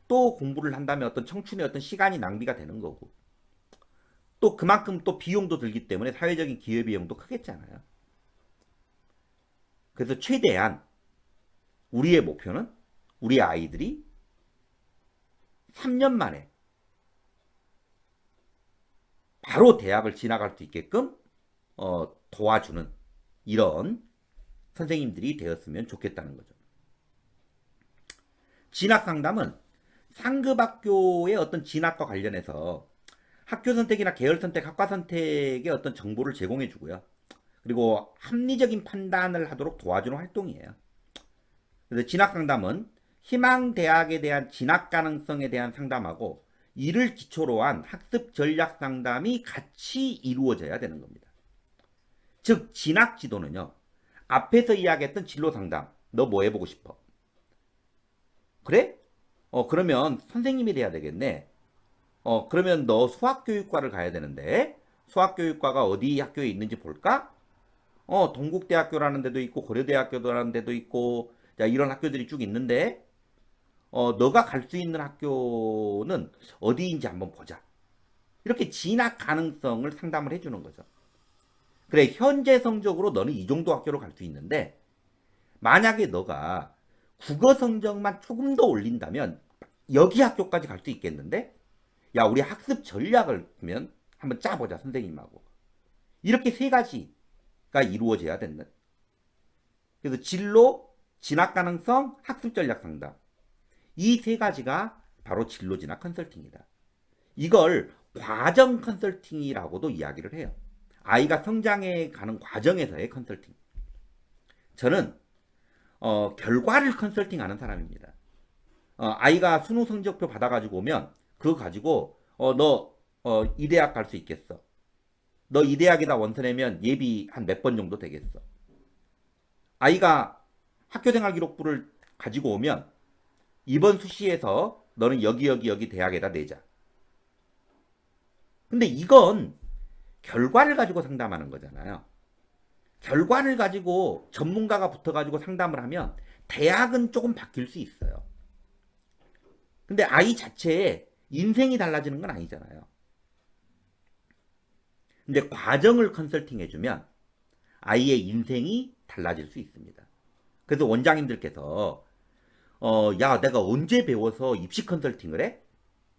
또 공부를 한다면 어떤 청춘의 어떤 시간이 낭비가 되는 거고 또 그만큼 또 비용도 들기 때문에 사회적인 기회비용도 크겠잖아요. 그래서 최대한 우리의 목표는 우리 아이들이 3년 만에 바로 대학을 진학할 수 있게끔 도와주는 이런 선생님들이 되었으면 좋겠다는 거죠. 진학 상담은 상급 학교의 어떤 진학과 관련해서 학교 선택이나 계열 선택, 학과 선택의 어떤 정보를 제공해 주고요. 그리고 합리적인 판단을 하도록 도와주는 활동이에요. 그래서 진학 상담은 희망 대학에 대한 진학 가능성에 대한 상담하고 이를 기초로 한 학습 전략 상담이 같이 이루어져야 되는 겁니다. 즉 진학 지도는요. 앞에서 이야기했던 진로 상담, 너 뭐 해보고 싶어? 그래? 그러면 선생님이 돼야 되겠네. 그러면 너 수학교육과를 가야 되는데, 수학교육과가 어디 학교에 있는지 볼까? 동국대학교라는 데도 있고, 고려대학교라는 데도 있고, 자, 이런 학교들이 쭉 있는데, 너가 갈 수 있는 학교는 어디인지 한번 보자. 이렇게 진학 가능성을 상담을 해주는 거죠. 그래, 현재 성적으로 너는 이 정도 학교로 갈 수 있는데, 만약에 너가 국어 성적만 조금 더 올린다면, 여기 학교까지 갈 수 있겠는데? 야, 우리 학습 전략을 그러면 한번 짜보자, 선생님하고. 이렇게 세 가지가 이루어져야 된다. 그래서 진로, 진학 가능성, 학습 전략 상담. 이 세 가지가 바로 진로 진학 컨설팅이다. 이걸 과정 컨설팅이라고도 이야기를 해요. 아이가 성장해 가는 과정에서의 컨설팅. 저는 결과를 컨설팅하는 사람입니다. 아이가 수능 성적표 받아가지고 오면 그거 가지고 너 이 대학 갈 수 있겠어. 너 이 대학에다 원서 내면 예비 한 몇 번 정도 되겠어. 아이가 학교생활 기록부를 가지고 오면 이번 수시에서 너는 여기 대학에다 내자. 근데 이건 결과를 가지고 상담하는 거잖아요. 결과를 가지고 전문가가 붙어가지고 상담을 하면 대학은 조금 바뀔 수 있어요. 근데 아이 자체에 인생이 달라지는 건 아니잖아요. 근데 과정을 컨설팅 해주면 아이의 인생이 달라질 수 있습니다. 그래서 원장님들께서 야, 내가 언제 배워서 입시 컨설팅을 해?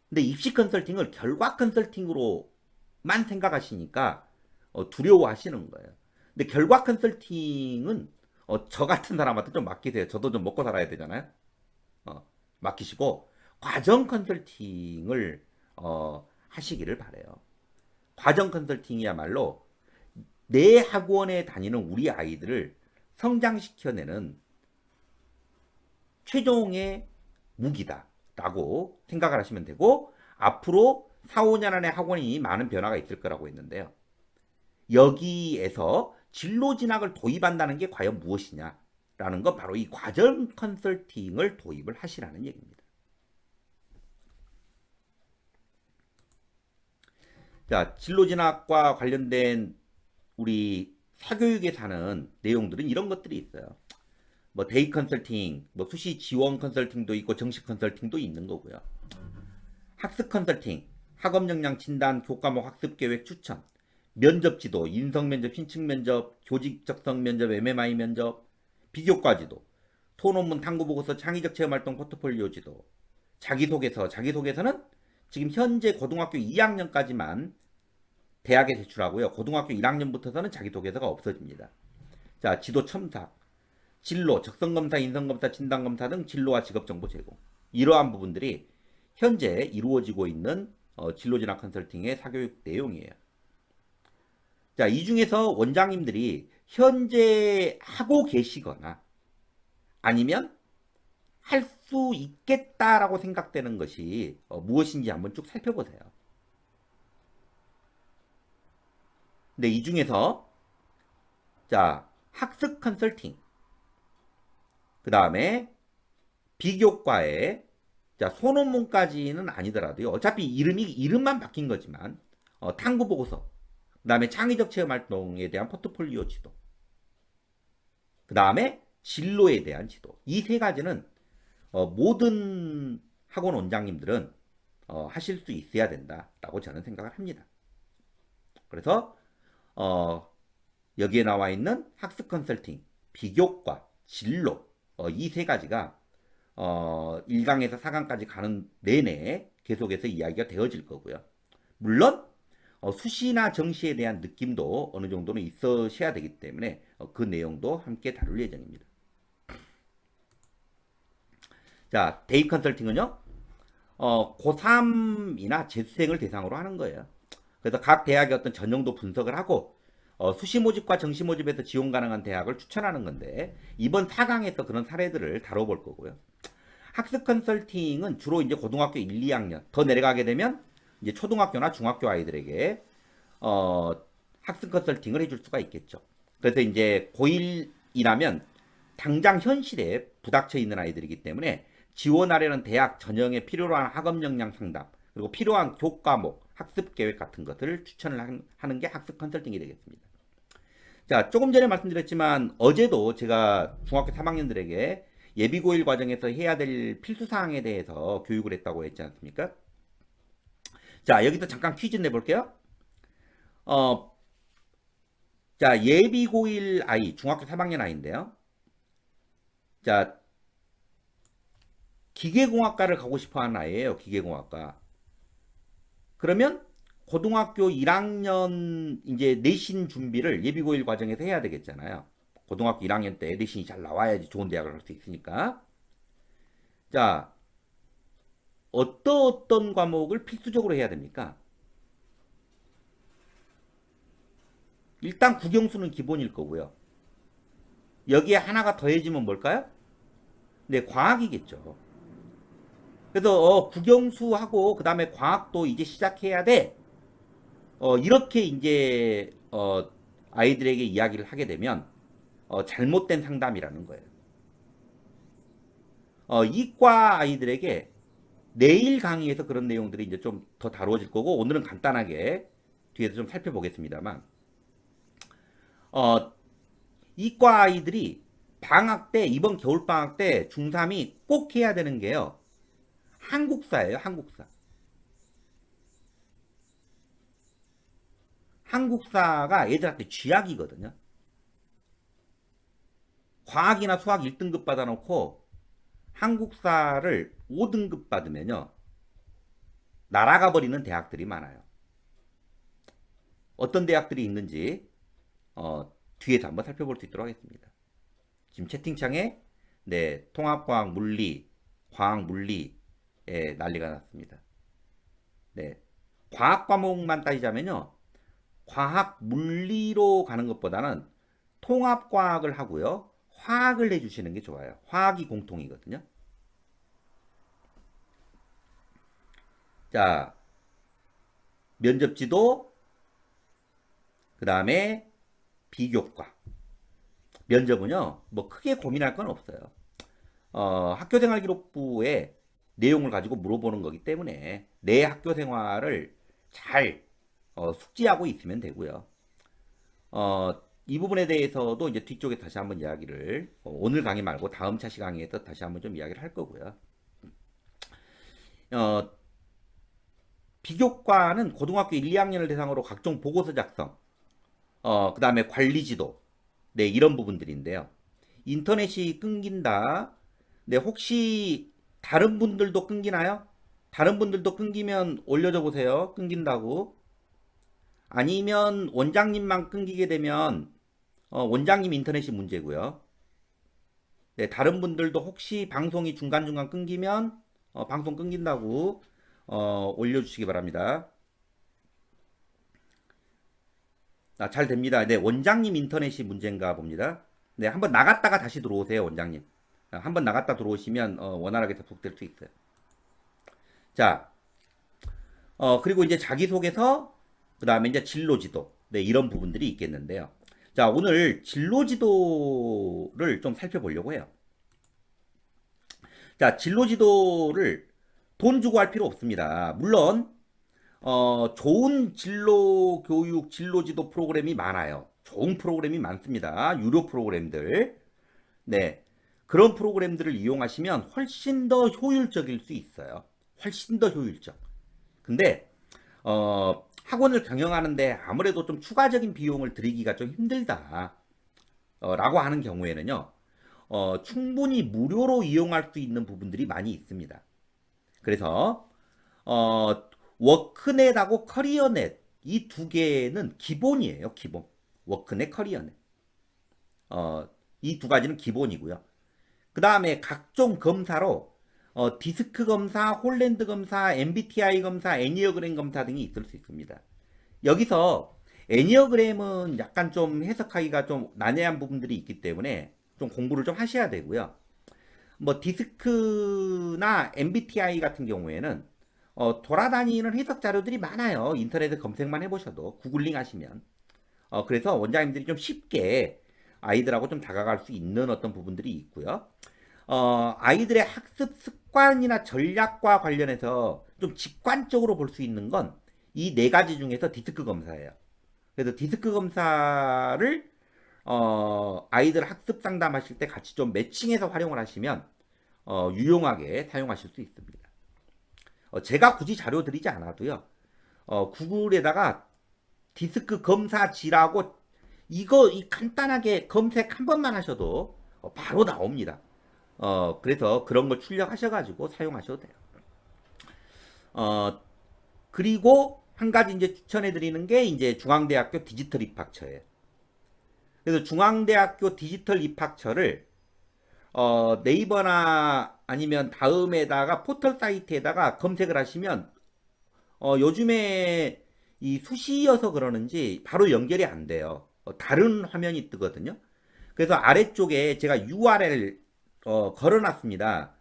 근데 입시 컨설팅을 결과 컨설팅으로만 생각하시니까 두려워하시는 거예요. 근데 결과 컨설팅은 저 같은 사람한테 좀 맡기세요. 저도 좀 먹고 살아야 되잖아요. 맡기시고 과정 컨설팅을 하시기를 바래요. 과정 컨설팅이야말로 내 학원에 다니는 우리 아이들을 성장시켜내는 최종의 무기다라고 생각을 하시면 되고, 앞으로 4, 5년 안에 학원이 많은 변화가 있을 거라고 했는데요. 여기에서 진로 진학을 도입한다는 게 과연 무엇이냐라는 건 바로 이 과정 컨설팅을 도입을 하시라는 얘기입니다. 자, 진로 진학과 관련된 우리 사교육에 사는 내용들은 이런 것들이 있어요. 뭐 데이 컨설팅, 뭐 수시 지원 컨설팅도 있고 정식 컨설팅도 있는 거고요. 학습 컨설팅, 학업 역량 진단, 교과목 학습 계획 추천, 면접 지도, 인성 면접, 신청 면접, 조직 적성 면접, MMI 면접, 비교과 지도, 토론문 탐구 보고서, 창의적 체험 활동 포트폴리오 지도, 자기소개서, 자기소개서는 지금 현재 고등학교 2학년까지만 대학에 제출하고요. 고등학교 1학년부터서는 자기소개서가 없어집니다. 자, 지도 첨삭, 진로, 적성검사, 인성검사, 진단검사 등 진로와 직업정보 제공. 이러한 부분들이 현재 이루어지고 있는 진로진학 컨설팅의 사교육 내용이에요. 자, 이 중에서 원장님들이 현재 하고 계시거나 아니면 할 수 있겠다라고 생각되는 것이 무엇인지 한번 쭉 살펴보세요. 근데 이 중에서 자, 학습 컨설팅, 그 다음에 비교과에 자, 소논문까지는 아니더라도요. 어차피 이름만 바뀐 거지만 탐구 보고서, 그 다음에 창의적 체험 활동에 대한 포트폴리오 지도, 그 다음에 진로에 대한 지도. 이 세 가지는 모든 학원 원장님들은 하실 수 있어야 된다라고 저는 생각을 합니다. 그래서 여기에 나와 있는 학습 컨설팅, 비교과, 진로 이 세 가지가 1강에서 4강까지 가는 내내 계속해서 이야기가 되어질 거고요. 물론 수시나 정시에 대한 느낌도 어느 정도는 있으셔야 되기 때문에 그 내용도 함께 다룰 예정입니다. 자, 데이 컨설팅은요, 고3이나 재수생을 대상으로 하는 거예요. 그래서 각 대학의 어떤 전형도 분석을 하고 수시 모집과 정시 모집에서 지원 가능한 대학을 추천하는 건데, 이번 4강에서 그런 사례들을 다뤄볼 거고요. 학습 컨설팅은 주로 이제 고등학교 1, 2학년 더 내려가게 되면 이제 초등학교나 중학교 아이들에게 학습 컨설팅을 해줄 수가 있겠죠. 그래서 이제 고1이라면 당장 현실에 부닥쳐 있는 아이들이기 때문에 지원하려는 대학 전형에 필요로 한 학업 역량 상담, 그리고 필요한 교과목, 학습 계획 같은 것들을 추천을 하는 게 학습 컨설팅이 되겠습니다. 자, 조금 전에 말씀드렸지만 어제도 제가 중학교 3학년들에게 예비고일 과정에서 해야 될 필수 사항에 대해서 교육을 했다고 했지 않습니까? 자, 여기서 잠깐 퀴즈 내볼게요. 어, 자, 예비고일 아이, 중학교 3학년 아이인데요. 자, 기계공학과를 가고 싶어 하는 아이예요, 기계공학과. 그러면 고등학교 1학년 이제 내신 준비를 예비고일 과정에서 해야 되겠잖아요. 고등학교 1학년 때 내신이 잘 나와야지 좋은 대학을 갈 수 있으니까. 자, 어떤 과목을 필수적으로 해야 됩니까? 일단 국영수는 기본일 거고요. 여기에 하나가 더해지면 뭘까요? 네, 과학이겠죠. 그래서 국영수하고 그 다음에 과학도 이제 시작해야 돼. 이렇게 이제 아이들에게 이야기를 하게 되면 잘못된 상담이라는 거예요. 이과 아이들에게 내일 강의에서 그런 내용들이 이제 좀 더 다루어질 거고 오늘은 간단하게 뒤에서 좀 살펴보겠습니다만 어, 이과 아이들이 방학 때 이번 겨울 방학 때 중3이 꼭 해야 되는 게요. 한국사예요, 한국사. 한국사가 애들한테 쥐약이거든요. 과학이나 수학 1등급 받아놓고 한국사를 5등급 받으면요. 날아가 버리는 대학들이 많아요. 어떤 대학들이 있는지 뒤에서 한번 살펴볼 수 있도록 하겠습니다. 지금 채팅창에 네, 통합과학 물리, 과학 물리 난리가 났습니다. 네, 과학 과목만 따지자면요. 과학 물리로 가는 것보다는 통합과학을 하고요. 화학을 해주시는 게 좋아요. 화학이 공통이거든요. 자, 면접지도, 그 다음에 비교과. 면접은요, 뭐 크게 고민할 건 없어요. 학교생활기록부에 내용을 가지고 물어보는 거기 때문에 내 학교생활을 잘 숙지하고 있으면 되고요. 이 부분에 대해서도 이제 뒤쪽에 다시 한번 이야기를 오늘 강의 말고 다음 차시 강의에서 다시 한번 좀 이야기를 할 거고요. 비교과는 고등학교 1, 2학년을 대상으로 각종 보고서 작성, 그 다음에 관리지도, 네, 이런 부분들인데요. 인터넷이 끊긴다. 네, 혹시 다른 분들도 끊기나요? 다른 분들도 끊기면 올려줘 보세요. 끊긴다고. 아니면 원장님만 끊기게 되면 원장님 인터넷이 문제고요. 네, 다른 분들도 혹시 방송이 중간중간 끊기면 방송 끊긴다고 올려주시기 바랍니다. 잘 됩니다. 네, 원장님 인터넷이 문제인가 봅니다. 네, 한번 나갔다가 다시 들어오세요, 원장님. 한번 나갔다 들어오시면 원활하게 접속될 수 있어요. 자, 그리고 이제 자기소개서, 그 다음에 이제 진로지도, 네, 이런 부분들이 있겠는데요. 자, 오늘 진로지도를 좀 살펴보려고 해요. 자, 진로지도를 돈 주고 할 필요 없습니다. 물론 좋은 진로 교육, 진로 지도 프로그램이 많아요. 좋은 프로그램이 많습니다. 유료 프로그램들. 네. 그런 프로그램들을 이용하시면 훨씬 더 효율적일 수 있어요. 훨씬 더 효율적. 근데, 학원을 경영하는데 아무래도 좀 추가적인 비용을 들이기가 좀 힘들다. 라고 하는 경우에는요, 충분히 무료로 이용할 수 있는 부분들이 많이 있습니다. 그래서, 어, 워크넷하고 커리어넷 이 두 개는 기본이에요. 기본. 워크넷, 커리어넷. 이 두 가지는 기본이고요. 그 다음에 각종 검사로 디스크 검사, 홀랜드 검사, MBTI 검사, 애니어그램 검사 등이 있을 수 있습니다. 여기서 애니어그램은 약간 좀 해석하기가 좀 난해한 부분들이 있기 때문에 좀 공부를 좀 하셔야 되고요. 뭐 디스크나 MBTI 같은 경우에는 돌아다니는 해석 자료들이 많아요. 인터넷에 검색만 해보셔도 구글링 하시면. 그래서 원장님들이 좀 쉽게 아이들하고 좀 다가갈 수 있는 어떤 부분들이 있고요. 아이들의 학습 습관이나 전략과 관련해서 좀 직관적으로 볼 수 있는 건 이 네 가지 중에서 디스크 검사예요. 그래서 디스크 검사를 아이들 학습 상담하실 때 같이 좀 매칭해서 활용을 하시면 유용하게 사용하실 수 있습니다. 제가 굳이 자료 드리지 않아도요. 구글에다가 디스크 검사지라고 이 간단하게 검색 한 번만 하셔도 바로 나옵니다. 그래서 그런 걸 출력하셔가지고 사용하셔도 돼요. 그리고 한 가지 이제 추천해 드리는 게 이제 중앙대학교 디지털 입학처예요. 그래서 중앙대학교 디지털 입학처를 네이버나 아니면 다음에다가 포털 사이트에다가 검색을 하시면 요즘에 이 수시여서 그러는지 바로 연결이 안 돼요. 다른 화면이 뜨거든요. 그래서 아래쪽에 제가 URL 걸어놨습니다.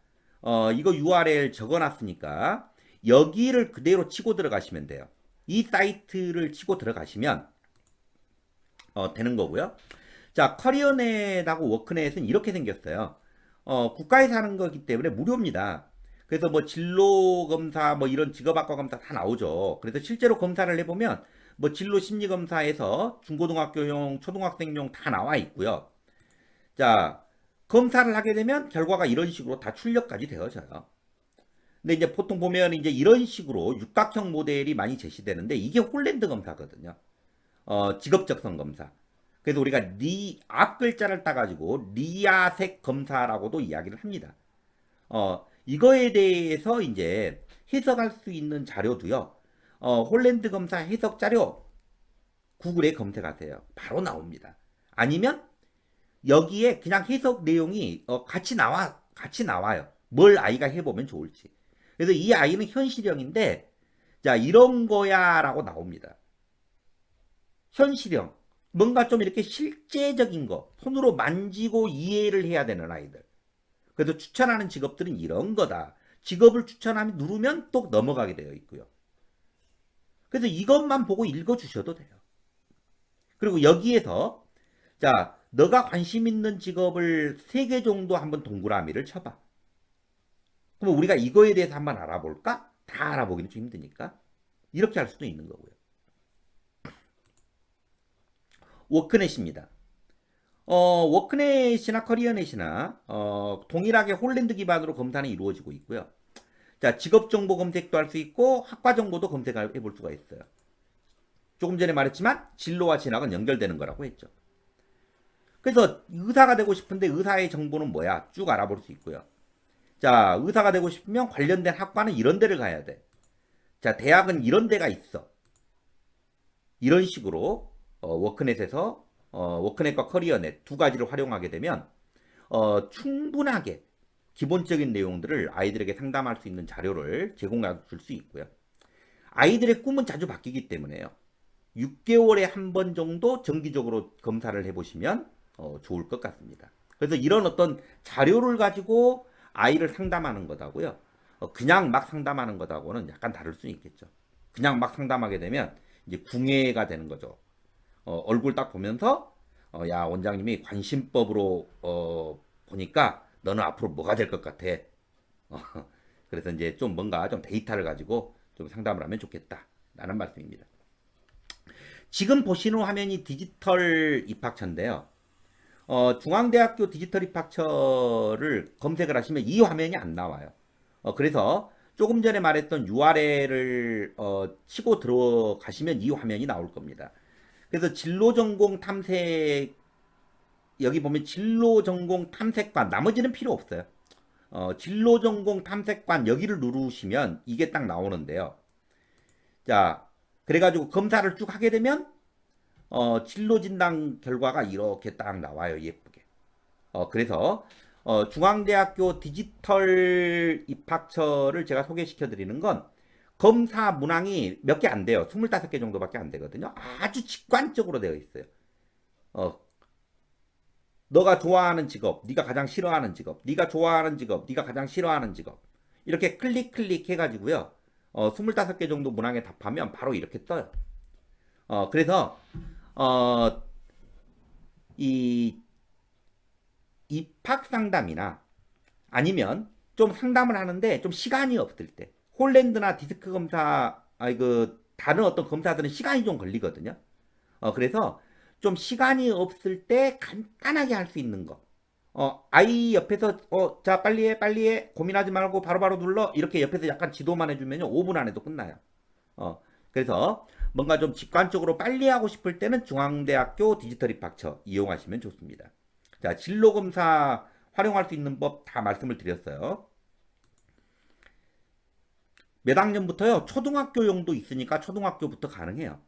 이거 URL 적어놨으니까 여기를 그대로 치고 들어가시면 돼요. 이 사이트를 치고 들어가시면 되는 거고요. 자, 커리어넷하고 워크넷은 이렇게 생겼어요. 국가에서 하는 거기 때문에 무료입니다. 그래서 뭐 진로 검사, 뭐 이런 직업학과 검사 다 나오죠. 그래서 실제로 검사를 해보면 뭐 진로 심리 검사에서 중고등학교용, 초등학생용 다 나와 있고요. 자, 검사를 하게 되면 결과가 이런 식으로 다 출력까지 되어져요. 근데 이제 보통 보면 이제 이런 식으로 육각형 모델이 많이 제시되는데 이게 홀랜드 검사거든요. 직업적성 검사. 그래서 우리가 앞 글자를 따가지고 리아색 검사라고도 이야기를 합니다. 이거에 대해서 이제 해석할 수 있는 자료도요. 홀랜드 검사 해석 자료 구글에 검색하세요. 바로 나옵니다. 아니면 여기에 그냥 해석 내용이 같이 나와요. 뭘 아이가 해보면 좋을지. 그래서 이 아이는 현실형인데 자 이런 거야라고 나옵니다. 현실형. 뭔가 좀 이렇게 실제적인 거, 손으로 만지고 이해를 해야 되는 아이들. 그래서 추천하는 직업들은 이런 거다. 직업을 추천하면 누르면 또 넘어가게 되어 있고요. 그래서 이것만 보고 읽어주셔도 돼요. 그리고 여기에서 자, 너가 관심 있는 직업을 3개 정도 한번 동그라미를 쳐봐. 그럼 우리가 이거에 대해서 한번 알아볼까? 다 알아보기는 좀 힘드니까. 이렇게 할 수도 있는 거고요. 워크넷입니다. 워크넷이나 커리어넷이나 동일하게 홀랜드 기반으로 검사는 이루어지고 있고요. 자, 직업 정보 검색도 할 수 있고 학과 정보도 검색해 볼 수가 있어요. 조금 전에 말했지만 진로와 진학은 연결되는 거라고 했죠. 그래서 의사가 되고 싶은데 의사의 정보는 뭐야? 쭉 알아볼 수 있고요. 자, 의사가 되고 싶으면 관련된 학과는 이런 데를 가야 돼. 자, 대학은 이런 데가 있어. 이런 식으로 워크넷에서 워크넷과 커리어넷 두 가지를 활용하게 되면 충분하게 기본적인 내용들을 아이들에게 상담할 수 있는 자료를 제공해 줄 수 있고요. 아이들의 꿈은 자주 바뀌기 때문에요. 6개월에 한 번 정도 정기적으로 검사를 해보시면 좋을 것 같습니다. 그래서 이런 어떤 자료를 가지고 아이를 상담하는 것하고요. 그냥 막 상담하는 것하고는 약간 다를 수 있겠죠. 그냥 막 상담하게 되면 이제 궁예가 되는 거죠. 얼굴 딱 보면서 야 원장님이 관심법으로 보니까 너는 앞으로 뭐가 될 것 같아. 어, 그래서 이제 좀 뭔가 좀 데이터를 가지고 좀 상담을 하면 좋겠다. 라는 말씀입니다. 지금 보시는 화면이 디지털 입학처인데요. 중앙대학교 디지털 입학처를 검색을 하시면 이 화면이 안 나와요. 그래서 조금 전에 말했던 URL을 치고 들어가시면 이 화면이 나올 겁니다. 그래서 진로 전공 탐색 여기 보면 진로 전공 탐색관 나머지는 필요 없어요. 진로 전공 탐색관 여기를 누르시면 이게 딱 나오는데요. 자, 그래가지고 검사를 쭉 하게 되면 진로 진단 결과가 이렇게 딱 나와요. 예쁘게. 그래서 중앙대학교 디지털 입학처를 제가 소개시켜 드리는 건 검사 문항이 몇 개 안 돼요. 25개 정도밖에 안 되거든요. 아주 직관적으로 되어 있어요. 너가 좋아하는 직업, 네가 가장 싫어하는 직업, 네가 좋아하는 직업, 네가 가장 싫어하는 직업. 이렇게 클릭 해가지고요. 25개 정도 문항에 답하면 바로 이렇게 떠요. 그래서 이 입학 상담이나 아니면 좀 상담을 하는데 좀 시간이 없을 때 홀랜드나 디스크 검사 다른 어떤 검사들은 시간이 좀 걸리거든요. 그래서 좀 시간이 없을 때 간단하게 할 수 있는 거. 아이 옆에서 자 빨리 해 빨리 해 고민하지 말고 바로바로 눌러 이렇게 옆에서 약간 지도만 해주면 5분 안에도 끝나요. 어, 그래서 뭔가 좀 직관적으로 빨리 하고 싶을 때는 중앙대학교 디지털 입학처 이용하시면 좋습니다. 자, 진로 검사 활용할 수 있는 법 다 말씀을 드렸어요. 몇 학년부터요? 초등학교용도 있으니까 초등학교부터 가능해요.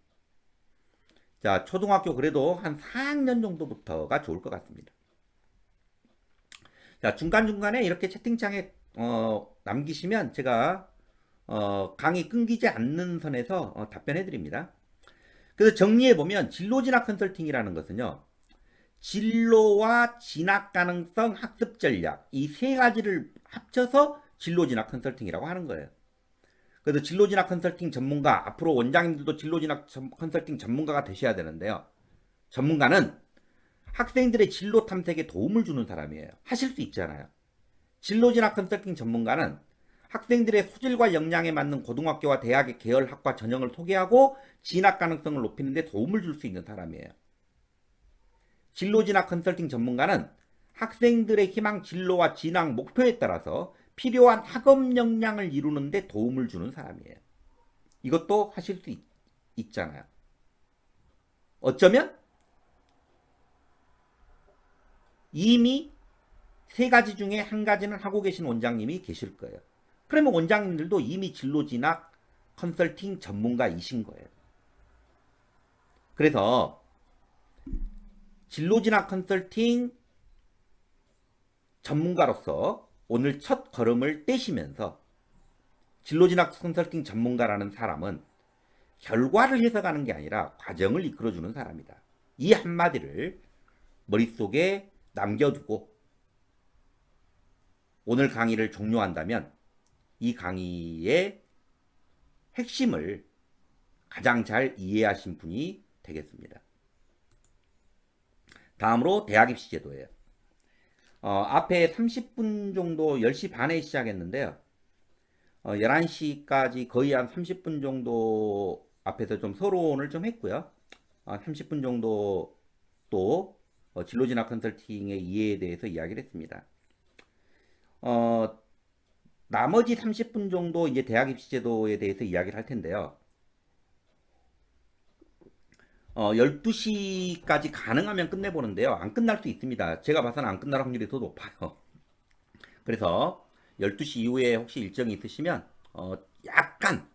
자, 초등학교 그래도 한 4학년 정도부터가 좋을 것 같습니다. 자, 중간중간에 이렇게 채팅창에 남기시면 제가 강의 끊기지 않는 선에서 답변해 드립니다. 그래서 정리해 보면 진로 진학 컨설팅이라는 것은요. 진로와 진학 가능성 학습 전략 이 세 가지를 합쳐서 진로 진학 컨설팅이라고 하는 거예요. 그래서 진로 진학 컨설팅 전문가 앞으로 원장님들도 진로 진학 컨설팅 전문가가 되셔야 되는데요. 전문가는 학생들의 진로 탐색에 도움을 주는 사람이에요. 하실 수 있잖아요. 진로 진학 컨설팅 전문가는 학생들의 소질과 역량에 맞는 고등학교와 대학의 계열 학과 전형을 소개하고 진학 가능성을 높이는 데 도움을 줄 수 있는 사람이에요. 진로 진학 컨설팅 전문가는 학생들의 희망 진로와 진학 목표에 따라서 필요한 학업 역량을 이루는 데 도움을 주는 사람이에요. 이것도 하실 수 있잖아요. 어쩌면 이미 세 가지 중에 한 가지는 하고 계신 원장님이 계실 거예요. 그러면 원장님들도 이미 진로 진학 컨설팅 전문가이신 거예요. 그래서 진로 진학 컨설팅 전문가로서 오늘 첫 걸음을 떼시면서 진로 진학 컨설팅 전문가라는 사람은 결과를 해석하는 게 아니라 과정을 이끌어주는 사람이다. 이 한마디를 머릿속에 남겨두고 오늘 강의를 종료한다면 이 강의의 핵심을 가장 잘 이해하신 분이 되겠습니다. 다음으로 대학 입시 제도예요. 앞에 30분 정도 10시 반에 시작했는데요. 11시까지 거의 한 30분 정도 앞에서 좀 서론을 좀 했고요. 30분 정도 또 진로 진학 컨설팅의 이해에 대해서 이야기를 했습니다. 나머지 30분 정도 이제 대학 입시 제도에 대해서 이야기를 할 텐데요. 12시까지 가능하면 끝내보는데요. 안 끝날 수 있습니다. 제가 봐서는 안 끝날 확률이 더 높아요. 그래서 12시 이후에 혹시 일정이 있으시면 약간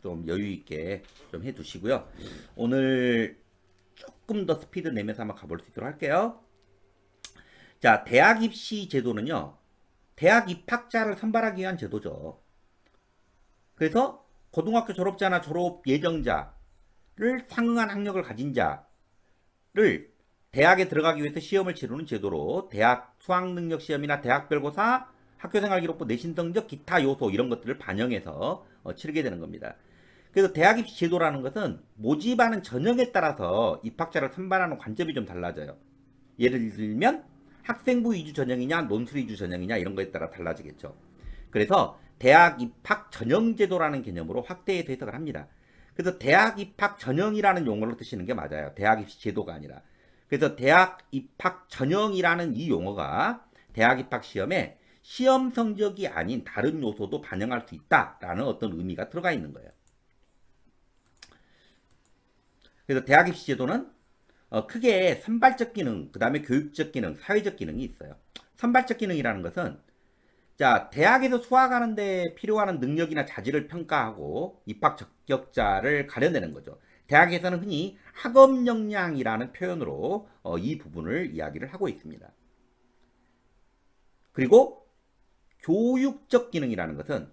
좀 여유 있게 좀 해두시고요. 오늘 조금 더 스피드 내면서 한번 가볼 수 있도록 할게요. 자, 대학 입시 제도는요. 대학 입학자를 선발하기 위한 제도죠. 그래서 고등학교 졸업자나 졸업 예정자를 상응한 학력을 가진 자를 대학에 들어가기 위해서 시험을 치르는 제도로 대학 수학능력 시험이나 대학별고사, 학교생활기록부, 내신성적, 기타 요소 이런 것들을 반영해서 치르게 되는 겁니다. 그래서 대학 입시 제도라는 것은 모집하는 전형에 따라서 입학자를 선발하는 관점이 좀 달라져요. 예를 들면 학생부 위주 전형이냐 논술 위주 전형이냐 이런 거에 따라 달라지겠죠. 그래서 대학 입학 전형 제도라는 개념으로 확대해서 해석을 합니다. 그래서 대학 입학 전형이라는 용어로 쓰시는 게 맞아요. 대학 입시 제도가 아니라. 그래서 대학 입학 전형이라는 이 용어가 대학 입학 시험에 시험 성적이 아닌 다른 요소도 반영할 수 있다라는 어떤 의미가 들어가 있는 거예요. 그래서 대학 입시 제도는 크게 선발적 기능, 그 다음에 교육적 기능, 사회적 기능이 있어요. 선발적 기능이라는 것은 자, 대학에서 수학하는데 필요한 능력이나 자질을 평가하고 입학 적격자를 가려내는 거죠. 대학에서는 흔히 학업 역량이라는 표현으로 이 부분을 이야기를 하고 있습니다. 그리고 교육적 기능이라는 것은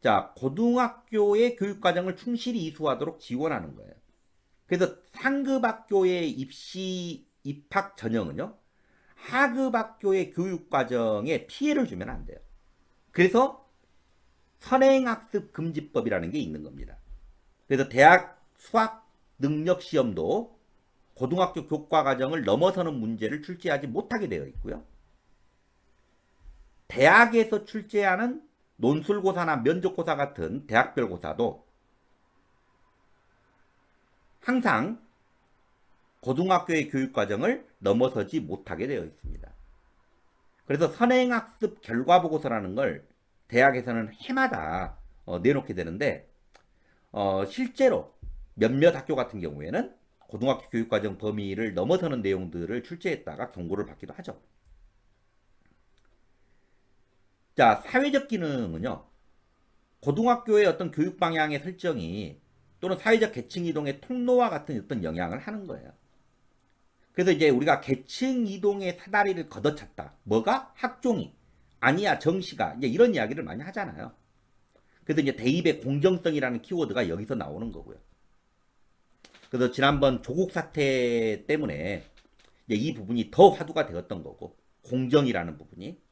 자, 고등학교의 교육과정을 충실히 이수하도록 지원하는 거예요. 그래서 상급 학교의 입학 전형은요. 하급 학교의 교육과정에 피해를 주면 안 돼요. 그래서 선행학습 금지법이라는 게 있는 겁니다. 그래서 대학 수학 능력 시험도 고등학교 교과과정을 넘어서는 문제를 출제하지 못하게 되어 있고요. 대학에서 출제하는 논술고사나 면접고사 같은 대학별 고사도 항상 고등학교의 교육과정을 넘어서지 못하게 되어 있습니다. 그래서 선행학습 결과보고서라는 걸 대학에서는 해마다 내놓게 되는데 실제로 몇몇 학교 같은 경우에는 고등학교 교육과정 범위를 넘어서는 내용들을 출제했다가 경고를 받기도 하죠. 자, 사회적 기능은요. 고등학교의 어떤 교육 방향의 설정이 또는 사회적 계층 이동의 통로와 같은 어떤 영향을 하는 거예요. 그래서 이제 우리가 계층 이동의 사다리를 걷어찼다. 뭐가? 학종이. 아니야, 정시가. 이제 이런 이야기를 많이 하잖아요. 그래서 이제 대입의 공정성이라는 키워드가 여기서 나오는 거고요. 그래서 지난번 조국 사태 때문에 이제 이 부분이 더 화두가 되었던 거고, 공정이라는 부분이.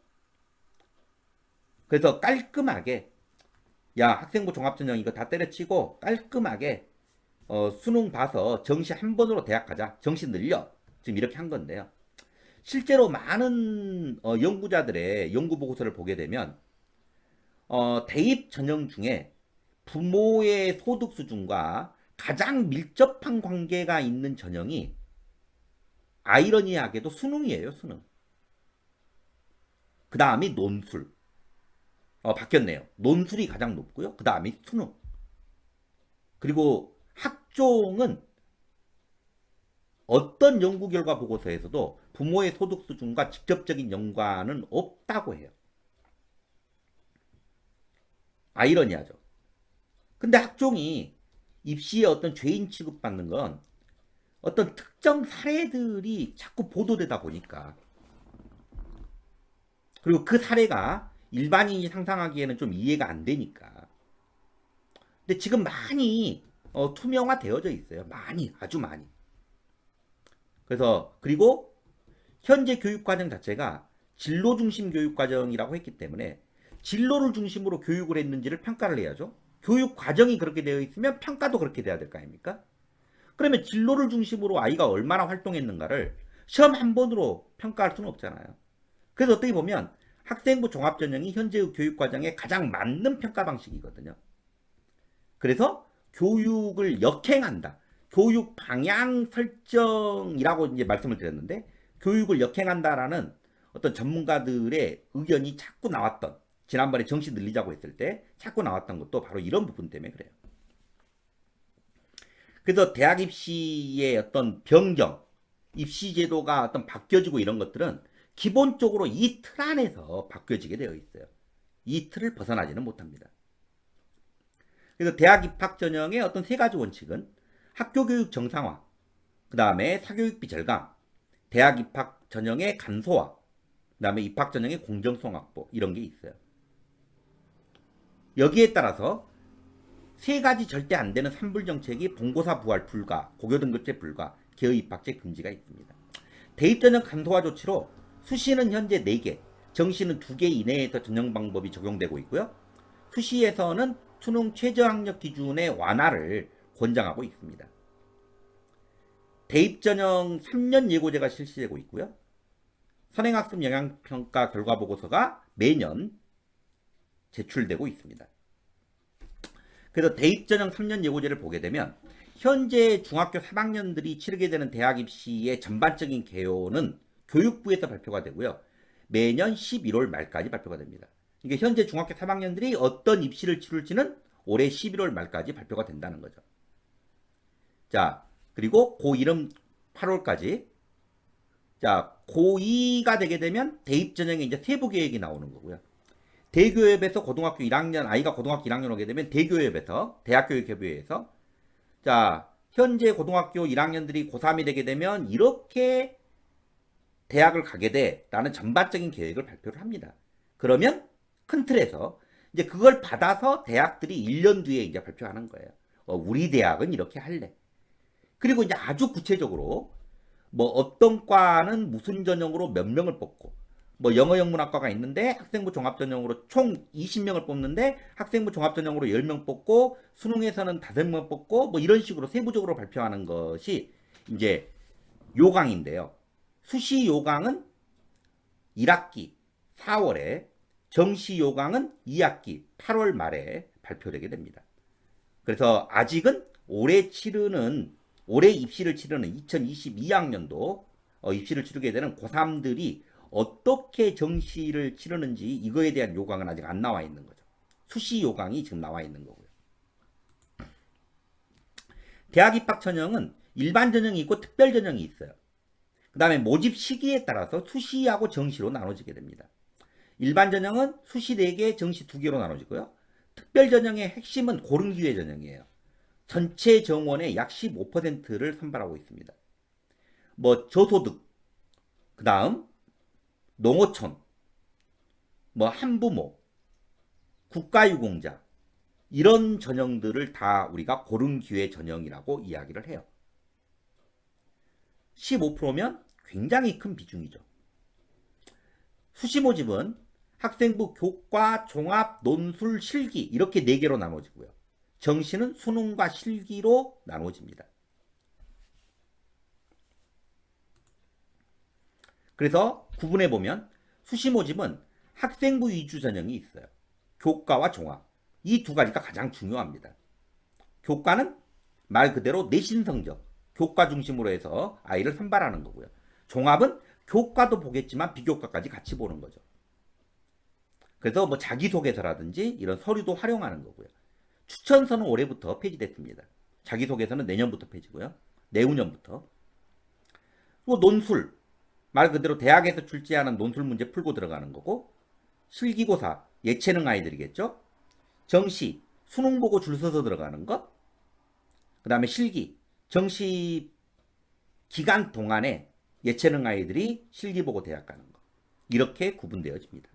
그래서 깔끔하게, 야, 학생부 종합전형 이거 다 때려치고 깔끔하게 수능 봐서 정시 한 번으로 대학 가자. 정시 늘려. 지금 이렇게 한 건데요. 실제로 많은 연구자들의 연구 보고서를 보게 되면 대입 전형 중에 부모의 소득 수준과 가장 밀접한 관계가 있는 전형이 아이러니하게도 수능이에요. 수능. 그 다음이 논술. 바뀌었네요. 논술이 가장 높고요. 그 다음이 수능. 그리고 학종은 어떤 연구 결과 보고서에서도 부모의 소득 수준과 직접적인 연관은 없다고 해요. 아이러니하죠. 근데 학종이 입시에 어떤 죄인 취급받는 건 어떤 특정 사례들이 자꾸 보도되다 보니까, 그리고 그 사례가 일반인이 상상하기에는 좀 이해가 안 되니까. 근데 지금 많이 투명화 되어져 있어요. 많이, 아주 많이. 그래서 그리고 현재 교육과정 자체가 진로 중심 교육과정이라고 했기 때문에 진로를 중심으로 교육을 했는지를 평가를 해야죠. 교육 과정이 그렇게 되어 있으면 평가도 그렇게 돼야 될 거 아닙니까? 그러면 진로를 중심으로 아이가 얼마나 활동했는가를 시험 한 번으로 평가할 수는 없잖아요. 그래서 어떻게 보면 학생부 종합전형이 현재의 교육과정에 가장 맞는 평가 방식이거든요. 그래서 교육을 역행한다. 교육 방향 설정이라고 이제 말씀을 드렸는데, 교육을 역행한다라는 어떤 전문가들의 의견이 자꾸 나왔던, 지난번에 정시 늘리자고 했을 때 자꾸 나왔던 것도 바로 이런 부분 때문에 그래요. 그래서 대학 입시의 어떤 변경, 입시 제도가 어떤 바뀌어지고 이런 것들은 기본적으로 이 틀 안에서 바뀌어지게 되어 있어요. 이 틀을 벗어나지는 못합니다. 그래서 대학 입학 전형의 어떤 세 가지 원칙은 학교 교육 정상화, 그 다음에 사교육비 절감, 대학 입학 전형의 간소화, 그 다음에 입학 전형의 공정성 확보, 이런 게 있어요. 여기에 따라서 세 가지 절대 안 되는 산불 정책이 본고사 부활 불가, 고교 등급제 불가, 개의 입학제 금지가 있습니다. 대입 전형 간소화 조치로 수시는 현재 4개, 정시는 2개 이내에서 전형 방법이 적용되고 있고요. 수시에서는 수능 최저학력 기준의 완화를 권장하고 있습니다. 대입 전형 3년 예고제가 실시되고 있고요. 선행학습 영향평가 결과 보고서가 매년 제출되고 있습니다. 그래서 대입 전형 3년 예고제를 보게 되면 현재 중학교 3학년들이 치르게 되는 대학 입시의 전반적인 개요는 교육부에서 발표가 되고요. 매년 11월 말까지 발표가 됩니다. 이게 현재 중학교 3학년들이 어떤 입시를 치룰지는 올해 11월 말까지 발표가 된다는 거죠. 자, 그리고 고1은 8월까지. 자, 고2가 되게 되면 대입 전형에 이제 세부 계획이 나오는 거고요. 대교협에서 고등학교 1학년, 아이가 고등학교 1학년 오게 되면 대교협에서, 대학교육협의회에서, 자, 현재 고등학교 1학년들이 고3이 되게 되면 이렇게 대학을 가게 돼 라는 전반적인 계획을 발표를 합니다. 그러면 큰 틀에서 이제 그걸 받아서 대학들이 1년 뒤에 이제 발표하는 거예요. 우리 대학은 이렇게 할래. 그리고 이제 아주 구체적으로 뭐 어떤 과는 무슨 전형으로 몇 명을 뽑고, 뭐 영어 영문학과가 있는데 학생부 종합전형으로 총 20명을 뽑는데 학생부 종합전형으로 10명 뽑고 수능에서는 5명 뽑고 뭐 이런 식으로 세부적으로 발표하는 것이 이제 요강인데요. 수시 요강은 1학기 4월에 정시 요강은 2학기 8월 말에 발표되게 됩니다. 그래서 아직은 올해 입시를 치르는 2022학년도 입시를 치르게 되는 고3들이 어떻게 정시를 치르는지 이거에 대한 요강은 아직 안 나와 있는 거죠. 수시 요강이 지금 나와 있는 거고요. 대학 입학 전형은 일반 전형이 있고 특별 전형이 있어요. 그 다음에 모집 시기에 따라서 수시하고 정시로 나눠지게 됩니다. 일반 전형은 수시 4개, 정시 2개로 나눠지고요. 특별 전형의 핵심은 고른기회 전형이에요. 전체 정원의 약 15%를 선발하고 있습니다. 뭐 저소득, 그 다음 농어촌, 뭐 한부모, 국가유공자 이런 전형들을 다 우리가 고른기회 전형이라고 이야기를 해요. 15%면 굉장히 큰 비중이죠. 수시 모집은 학생부 교과, 종합, 논술, 실기 이렇게 4개로 나눠지고요. 정시는 수능과 실기로 나눠집니다. 그래서 구분해 보면 수시 모집은 학생부 위주 전형이 있어요. 교과와 종합. 이 두 가지가 가장 중요합니다. 교과는 말 그대로 내신 성적, 교과 중심으로 해서 아이를 선발하는 거고요. 종합은 교과도 보겠지만 비교과까지 같이 보는 거죠. 그래서 뭐 자기소개서라든지 이런 서류도 활용하는 거고요. 추천서는 올해부터 폐지됐습니다. 자기소개서는 내년부터 폐지고요. 내후년부터. 그리고 논술, 말 그대로 대학에서 출제하는 논술 문제 풀고 들어가는 거고, 실기고사, 예체능 아이들이겠죠. 정시, 수능 보고 줄 서서 들어가는 것. 그 다음에 실기, 정시 기간 동안에 예체능 아이들이 실기 보고 대학 가는 것. 이렇게 구분되어집니다.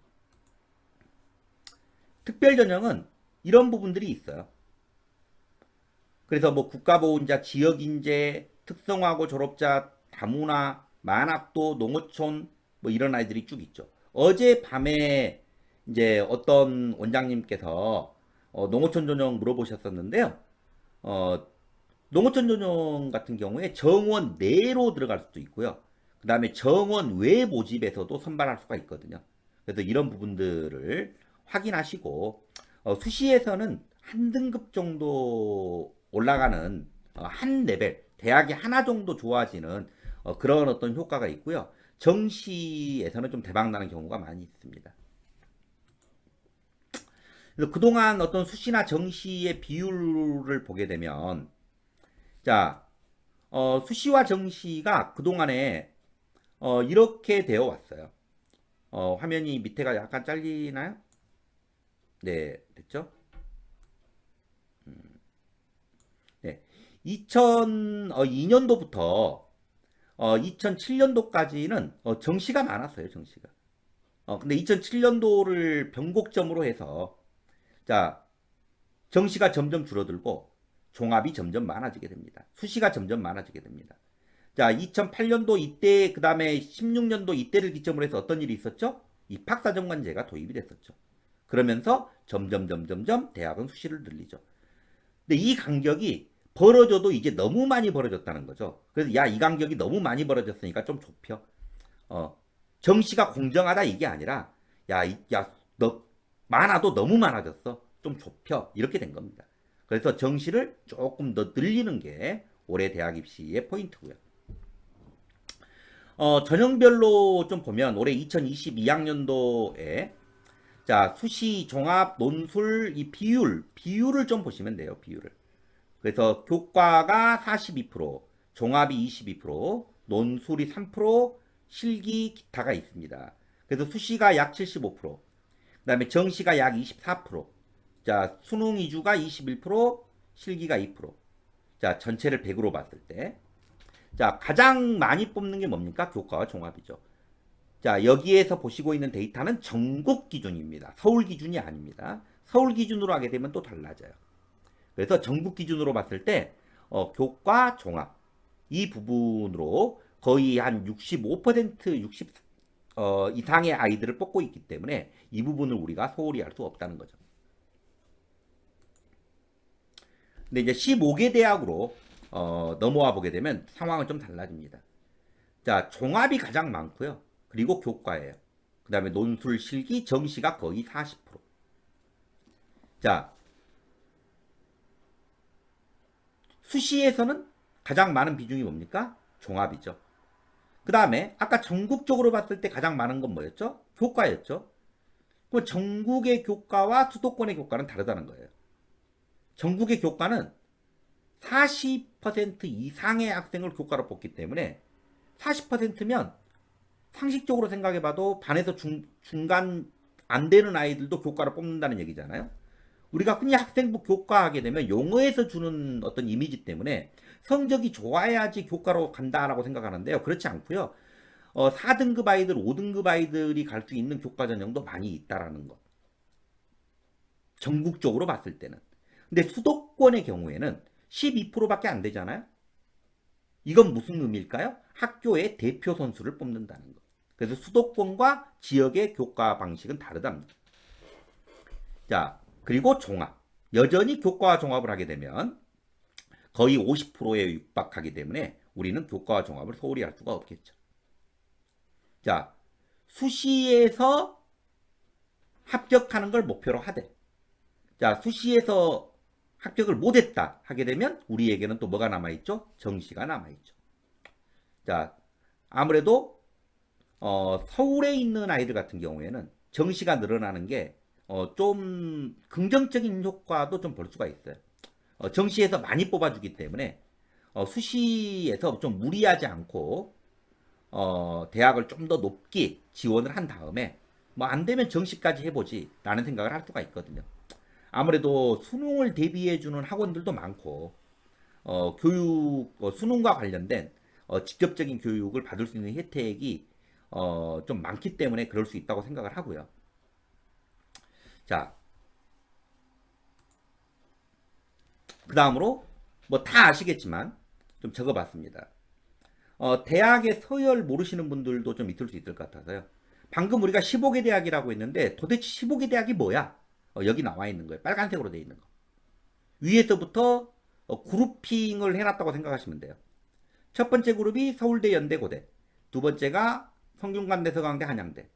특별전형은 이런 부분들이 있어요. 그래서 뭐 국가보훈자, 지역인재, 특성화고 졸업자, 다문화, 만학도, 농어촌 뭐 이런 아이들이 쭉 있죠. 어제 밤에 이제 어떤 원장님께서 농어촌 전형 물어보셨었는데요. 농어촌 전형 같은 경우에 정원 내로 들어갈 수도 있고요. 그 다음에 정원 외 모집에서도 선발할 수가 있거든요. 그래서 이런 부분들을 확인하시고 수시에서는 한 등급 정도 올라가는 한 레벨 대학이 하나 정도 좋아지는 그런 어떤 효과가 있고요. 정시에서는 좀 대박나는 경우가 많이 있습니다. 그래서 그동안 어떤 수시나 정시의 비율을 보게 되면 자 수시와 정시가 그동안에 이렇게 되어 왔어요. 화면이 밑에가 약간 잘리나요? 네, 됐죠? 네. 2002년도부터 2007년도까지는 정시가 많았어요, 정시가. 근데 2007년도를 변곡점으로 해서 자, 정시가 점점 줄어들고 종합이 점점 많아지게 됩니다. 수시가 점점 많아지게 됩니다. 자, 2008년도 이때 그다음에 16년도 이때를 기점으로 해서 어떤 일이 있었죠? 입학사정관제가 도입이 됐었죠. 그러면서 점점 대학은 수시를 늘리죠. 근데 이 간격이 벌어져도 이제 너무 많이 벌어졌다는 거죠. 그래서 야, 이 간격이 너무 많이 벌어졌으니까 좀 좁혀. 정시가 공정하다 이게 아니라 너 많아도 너무 많아졌어. 좀 좁혀. 이렇게 된 겁니다. 그래서 정시를 조금 더 늘리는 게 올해 대학 입시의 포인트고요. 전형별로 좀 보면 올해 2022학년도에 자, 수시, 종합, 논술 이 비율을 좀 보시면 돼요. 비율을. 그래서 교과가 42%, 종합이 22%, 논술이 3%, 실기 기타가 있습니다. 그래서 수시가 약 75%, 그다음에 정시가 약 24%. 자, 수능 위주가 21%, 실기가 2%. 자, 전체를 100으로 봤을 때. 자, 가장 많이 뽑는 게 뭡니까? 교과와 종합이죠. 자, 여기에서 보시고 있는 데이터는 전국 기준입니다. 서울 기준이 아닙니다. 서울 기준으로 하게 되면 또 달라져요. 그래서 전국 기준으로 봤을 때 교과, 종합 이 부분으로 거의 한 65%, 60 이상의 아이들을 뽑고 있기 때문에 이 부분을 우리가 소홀히 할 수 없다는 거죠. 근데 이제 15개 대학으로 넘어와 보게 되면 상황은 좀 달라집니다. 자, 종합이 가장 많고요. 그리고 교과예요. 그 다음에 논술, 실기, 정시가 거의 40%. 자, 수시에서는 가장 많은 비중이 뭡니까? 종합이죠. 그 다음에 아까 전국적으로 봤을 때 가장 많은 건 뭐였죠? 교과였죠. 그럼 전국의 교과와 수도권의 교과는 다르다는 거예요. 전국의 교과는 40% 이상의 학생을 교과로 뽑기 때문에 40%면 상식적으로 생각해봐도 반에서 중간 안 되는 아이들도 교과로 뽑는다는 얘기잖아요. 우리가 흔히 학생부 교과하게 되면 용어에서 주는 어떤 이미지 때문에 성적이 좋아야지 교과로 간다라고 생각하는데요. 그렇지 않고요. 4등급 아이들, 5등급 아이들이 갈 수 있는 교과 전형도 많이 있다라는 것. 전국적으로 봤을 때는. 근데 수도권의 경우에는 12%밖에 안 되잖아요. 이건 무슨 의미일까요? 학교의 대표 선수를 뽑는다는 것. 그래서 수도권과 지역의 교과 방식은 다르답니다. 자, 그리고 종합. 여전히 교과와 종합을 하게 되면 거의 50%에 육박하기 때문에 우리는 교과와 종합을 소홀히 할 수가 없겠죠. 자, 수시에서 합격하는 걸 목표로 하되, 자, 수시에서 합격을 못했다 하게 되면 우리에게는 또 뭐가 남아있죠? 정시가 남아있죠. 자, 아무래도 서울에 있는 아이들 같은 경우에는 정시가 늘어나는 게 좀 긍정적인 효과도 좀 볼 수가 있어요. 정시에서 많이 뽑아주기 때문에 수시에서 좀 무리하지 않고 대학을 좀 더 높게 지원을 한 다음에 뭐 안 되면 정시까지 해보지 라는 생각을 할 수가 있거든요. 아무래도 수능을 대비해주는 학원들도 많고 교육 수능과 관련된 직접적인 교육을 받을 수 있는 혜택이 좀 많기 때문에 그럴 수 있다고 생각을 하고요. 자, 그 다음으로 뭐 다 아시겠지만 좀 적어봤습니다. 대학의 서열 모르시는 분들도 좀 있을 수 있을 것 같아서요. 방금 우리가 15개 대학이라고 했는데 도대체 15개 대학이 뭐야? 여기 나와 있는 거예요. 빨간색으로 되어 있는 거. 위에서부터 그룹핑을 해놨다고 생각하시면 돼요. 첫 번째 그룹이 서울대, 연대, 고대. 두 번째가 성균관대, 서강대, 한양대.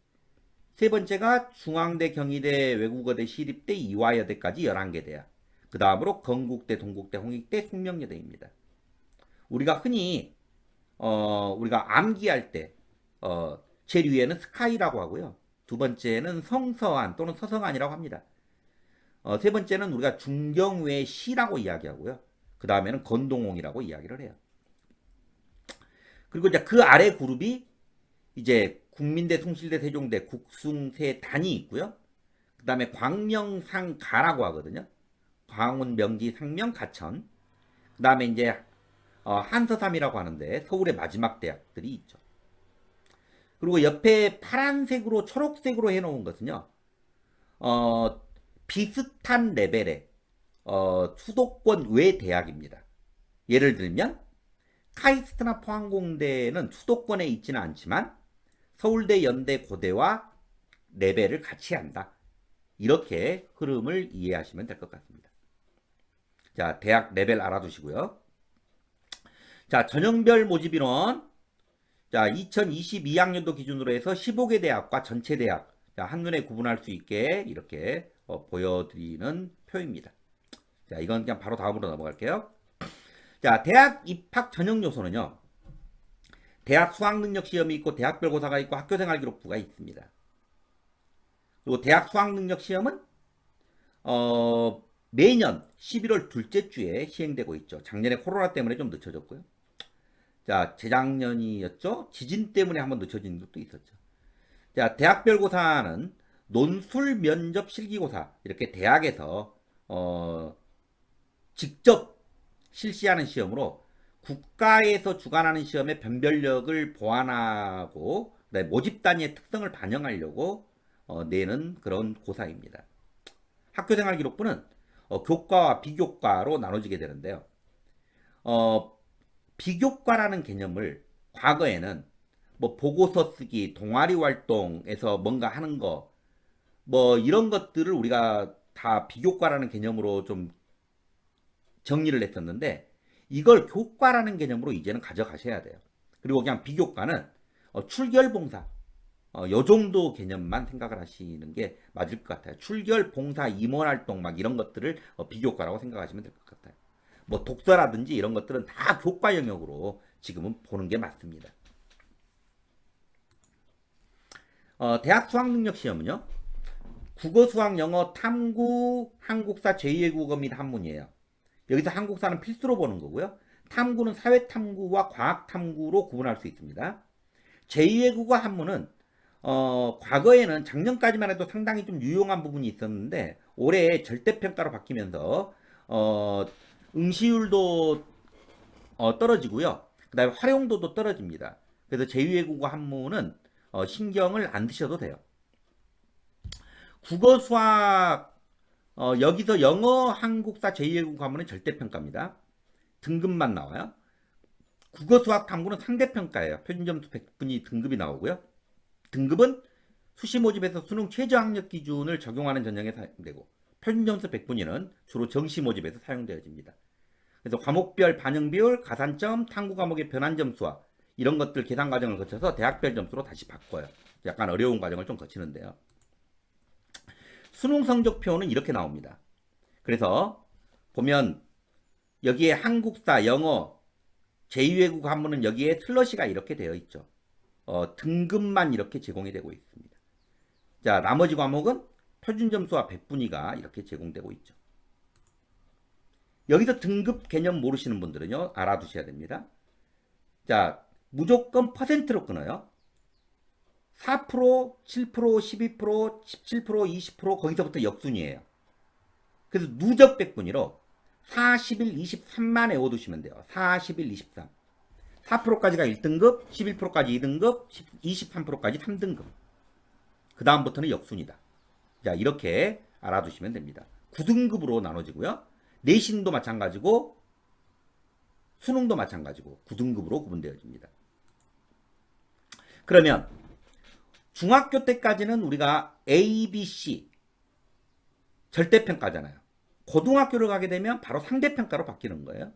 세 번째가 중앙대, 경희대, 외국어대, 시립대, 이화여대까지 11개 대학. 그 다음으로 건국대, 동국대, 홍익대, 숙명여대입니다. 우리가 흔히 우리가 암기할 때 제일 위에는 스카이라고 하고요. 두 번째는 성서안 또는 서성안이라고 합니다. 세 번째는 우리가 중경외 시라고 이야기하고요. 그 다음에는 건동홍이라고 이야기를 해요. 그리고 이제 그 아래 그룹이 이제 국민대, 숭실대, 세종대, 국숭세단이 있고요. 그 다음에 광명상가라고 하거든요. 광운, 명지, 상명, 가천. 그 다음에 이제 한서삼이라고 하는데 서울의 마지막 대학들이 있죠. 그리고 옆에 파란색으로 초록색으로 해놓은 것은요. 비슷한 레벨의 수도권 외 대학입니다. 예를 들면 카이스트나 포항공대는 수도권에 있지는 않지만 서울대, 연대, 고대와 레벨을 같이 한다. 이렇게 흐름을 이해하시면 될 것 같습니다. 자, 대학 레벨 알아두시고요. 자, 전형별 모집 인원. 자, 2022학년도 기준으로 해서 15개 대학과 전체 대학. 자, 한눈에 구분할 수 있게 이렇게 보여드리는 표입니다. 자, 이건 그냥 바로 다음으로 넘어갈게요. 자, 대학 입학 전형 요소는요. 대학 수학능력 시험이 있고 대학별 고사가 있고 학교생활 기록부가 있습니다. 그리고 대학 수학능력 시험은 매년 11월 둘째 주에 시행되고 있죠. 작년에 코로나 때문에 좀 늦춰졌고요. 자, 재작년이었죠. 지진 때문에 한번 늦춰진 것도 있었죠. 자, 대학별 고사는 논술, 면접, 실기고사 이렇게 대학에서 직접 실시하는 시험으로 국가에서 주관하는 시험의 변별력을 보완하고 모집 단위의 특성을 반영하려고 내는 그런 고사입니다. 학교생활 기록부는 교과와 비교과로 나눠지게 되는데요. 비교과라는 개념을 과거에는 뭐 보고서 쓰기, 동아리 활동에서 뭔가 하는 거, 뭐 이런 것들을 우리가 다 비교과라는 개념으로 좀 정리를 했었는데 이걸 교과라는 개념으로 이제는 가져가셔야 돼요. 그리고 그냥 비교과는 출결봉사, 요 정도 개념만 생각을 하시는 게 맞을 것 같아요. 출결, 봉사, 임원활동 막 이런 것들을 비교과라고 생각하시면 될 것 같아요. 뭐 독서라든지 이런 것들은 다 교과 영역으로 지금은 보는 게 맞습니다. 대학 수학능력 시험은요. 국어, 수학, 영어, 탐구, 한국사, 제2외국어 및 한문이에요. 여기서 한국사는 필수로 보는 거고요. 탐구는 사회탐구와 과학탐구로 구분할 수 있습니다. 제2외국어 한문은 과거에는 작년까지만 해도 상당히 좀 유용한 부분이 있었는데 올해 절대평가로 바뀌면서 응시율도 떨어지고요. 그 다음에 활용도도 떨어집니다. 그래서 제2외국어 한문은 신경을 안 드셔도 돼요. 국어, 수학, 여기서 영어, 한국사, 제2외국어 한문은 절대평가입니다. 등급만 나와요. 국어, 수학, 탐구는 상대평가예요. 표준점수 100분이 등급이 나오고요. 등급은 수시 모집에서 수능 최저 학력 기준을 적용하는 전형에 사용되고 표준점수 100분위는 주로 정시 모집에서 사용되어집니다. 그래서 과목별 반영 비율, 가산점, 탐구 과목의 변환 점수와 이런 것들 계산 과정을 거쳐서 대학별 점수로 다시 바꿔요. 약간 어려운 과정을 좀 거치는데요. 수능 성적표는 이렇게 나옵니다. 그래서 보면 여기에 한국사, 영어, 제2외국어 한문은 여기에 슬러시가 이렇게 되어 있죠. 등급만 이렇게 제공이 되고 있습니다. 자, 나머지 과목은 표준점수와 백분위가 이렇게 제공되고 있죠. 여기서 등급 개념 모르시는 분들은요, 알아두셔야 됩니다. 자, 무조건 퍼센트로 끊어요. 4%, 7%, 12%, 17%, 20% 거기서부터 역순이에요. 그래서 누적 백분위로 41, 23만 외워두시면 돼요. 41, 23. 4%까지가 1등급, 11%까지 2등급, 23%까지 3등급. 그 다음부터는 역순이다. 자, 이렇게 알아두시면 됩니다. 9등급으로 나눠지고요. 내신도 마찬가지고 수능도 마찬가지고 9등급으로 구분되어집니다. 그러면 중학교 때까지는 우리가 A, B, C 절대평가잖아요. 고등학교를 가게 되면 바로 상대평가로 바뀌는 거예요.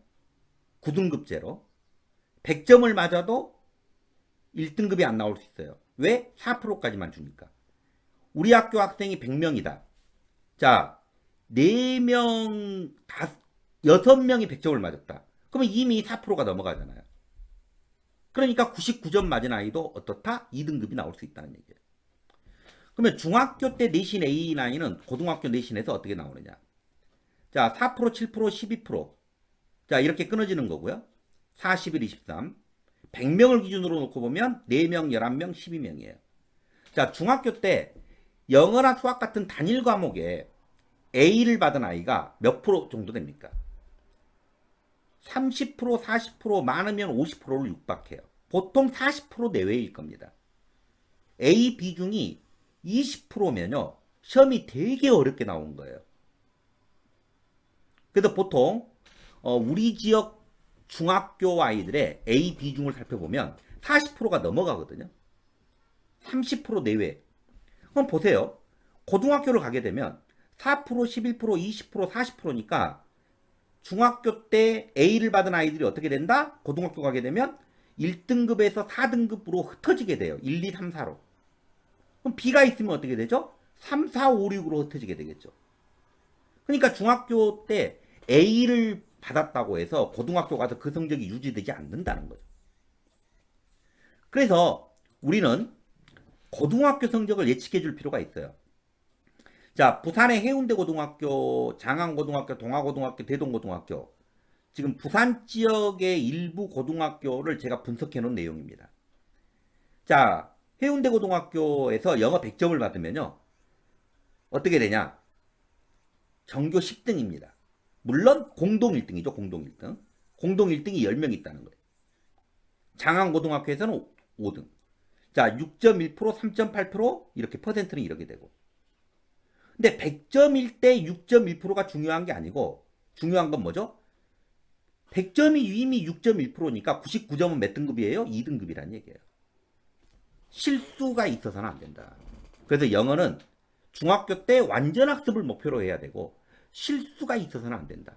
9등급제로. 100점을 맞아도 1등급이 안 나올 수 있어요. 왜? 4%까지만 주니까. 우리 학교 학생이 100명이다. 자, 4명, 6명이 100점을 맞았다. 그러면 이미 4%가 넘어가잖아요. 그러니까 99점 맞은 아이도 어떻다? 2등급이 나올 수 있다는 얘기예요. 그러면 중학교 때 내신 A9은 고등학교 내신에서 어떻게 나오느냐? 자, 4%, 7%, 12%. 자, 이렇게 끊어지는 거고요. 41, 23. 100명을 기준으로 놓고 보면 4명, 11명, 12명이에요. 자, 중학교 때 영어나 수학 같은 단일 과목에 A를 받은 아이가 몇 프로 정도 됩니까? 30%, 40%, 많으면 50%를 육박해요. 보통 40% 내외일 겁니다. A 비중이 20%면요. 시험이 되게 어렵게 나온 거예요. 그래서 보통 우리 지역 중학교 아이들의 A 비중을 살펴보면 40%가 넘어가거든요. 30% 내외. 그럼 보세요. 고등학교를 가게 되면 4%, 11%, 20%, 40%니까 중학교 때 A를 받은 아이들이 어떻게 된다? 고등학교 가게 되면 1등급에서 4등급으로 흩어지게 돼요. 1, 2, 3, 4로. 그럼 B가 있으면 어떻게 되죠? 3, 4, 5, 6으로 흩어지게 되겠죠. 그러니까 중학교 때 A를 받았다고 해서 고등학교 가서 그 성적이 유지되지 않는다는 거죠. 그래서 우리는 고등학교 성적을 예측해 줄 필요가 있어요. 자, 부산의 해운대고등학교, 장안고등학교, 동아고등학교, 대동고등학교. 지금 부산 지역의 일부 고등학교를 제가 분석해 놓은 내용입니다. 자, 해운대고등학교에서 영어 100점을 받으면요. 어떻게 되냐? 전교 10등입니다. 물론 공동 1등이죠. 공동 1등. 공동 1등이 10명 있다는 거예요. 장안고등학교에서는 5등. 자, 6.1%, 3.8% 이렇게 퍼센트는 이렇게 되고. 근데 100점일 때 6.1%가 중요한 게 아니고 중요한 건 뭐죠? 100점이 이미 6.1%니까 99점은 몇 등급이에요? 2등급이란 얘기예요. 실수가 있어서는 안 된다. 그래서 영어는 중학교 때 완전 학습을 목표로 해야 되고 실수가 있어서는 안 된다.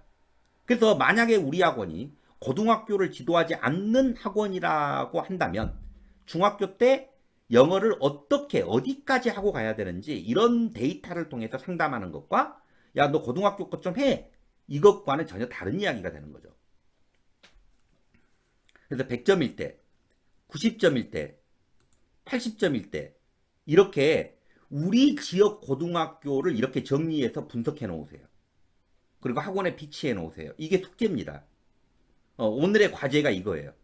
그래서 만약에 우리 학원이 고등학교를 지도하지 않는 학원이라고 한다면 중학교 때 영어를 어떻게 어디까지 하고 가야 되는지 이런 데이터를 통해서 상담하는 것과 야, 너 고등학교 것 좀 해. 이것과는 전혀 다른 이야기가 되는 거죠. 그래서 100점일 때, 90점일 때, 80점일 때 이렇게 우리 지역 고등학교를 이렇게 정리해서 분석해 놓으세요. 그리고 학원에 비치해 놓으세요. 이게 숙제입니다. 오늘의 과제가 이거예요.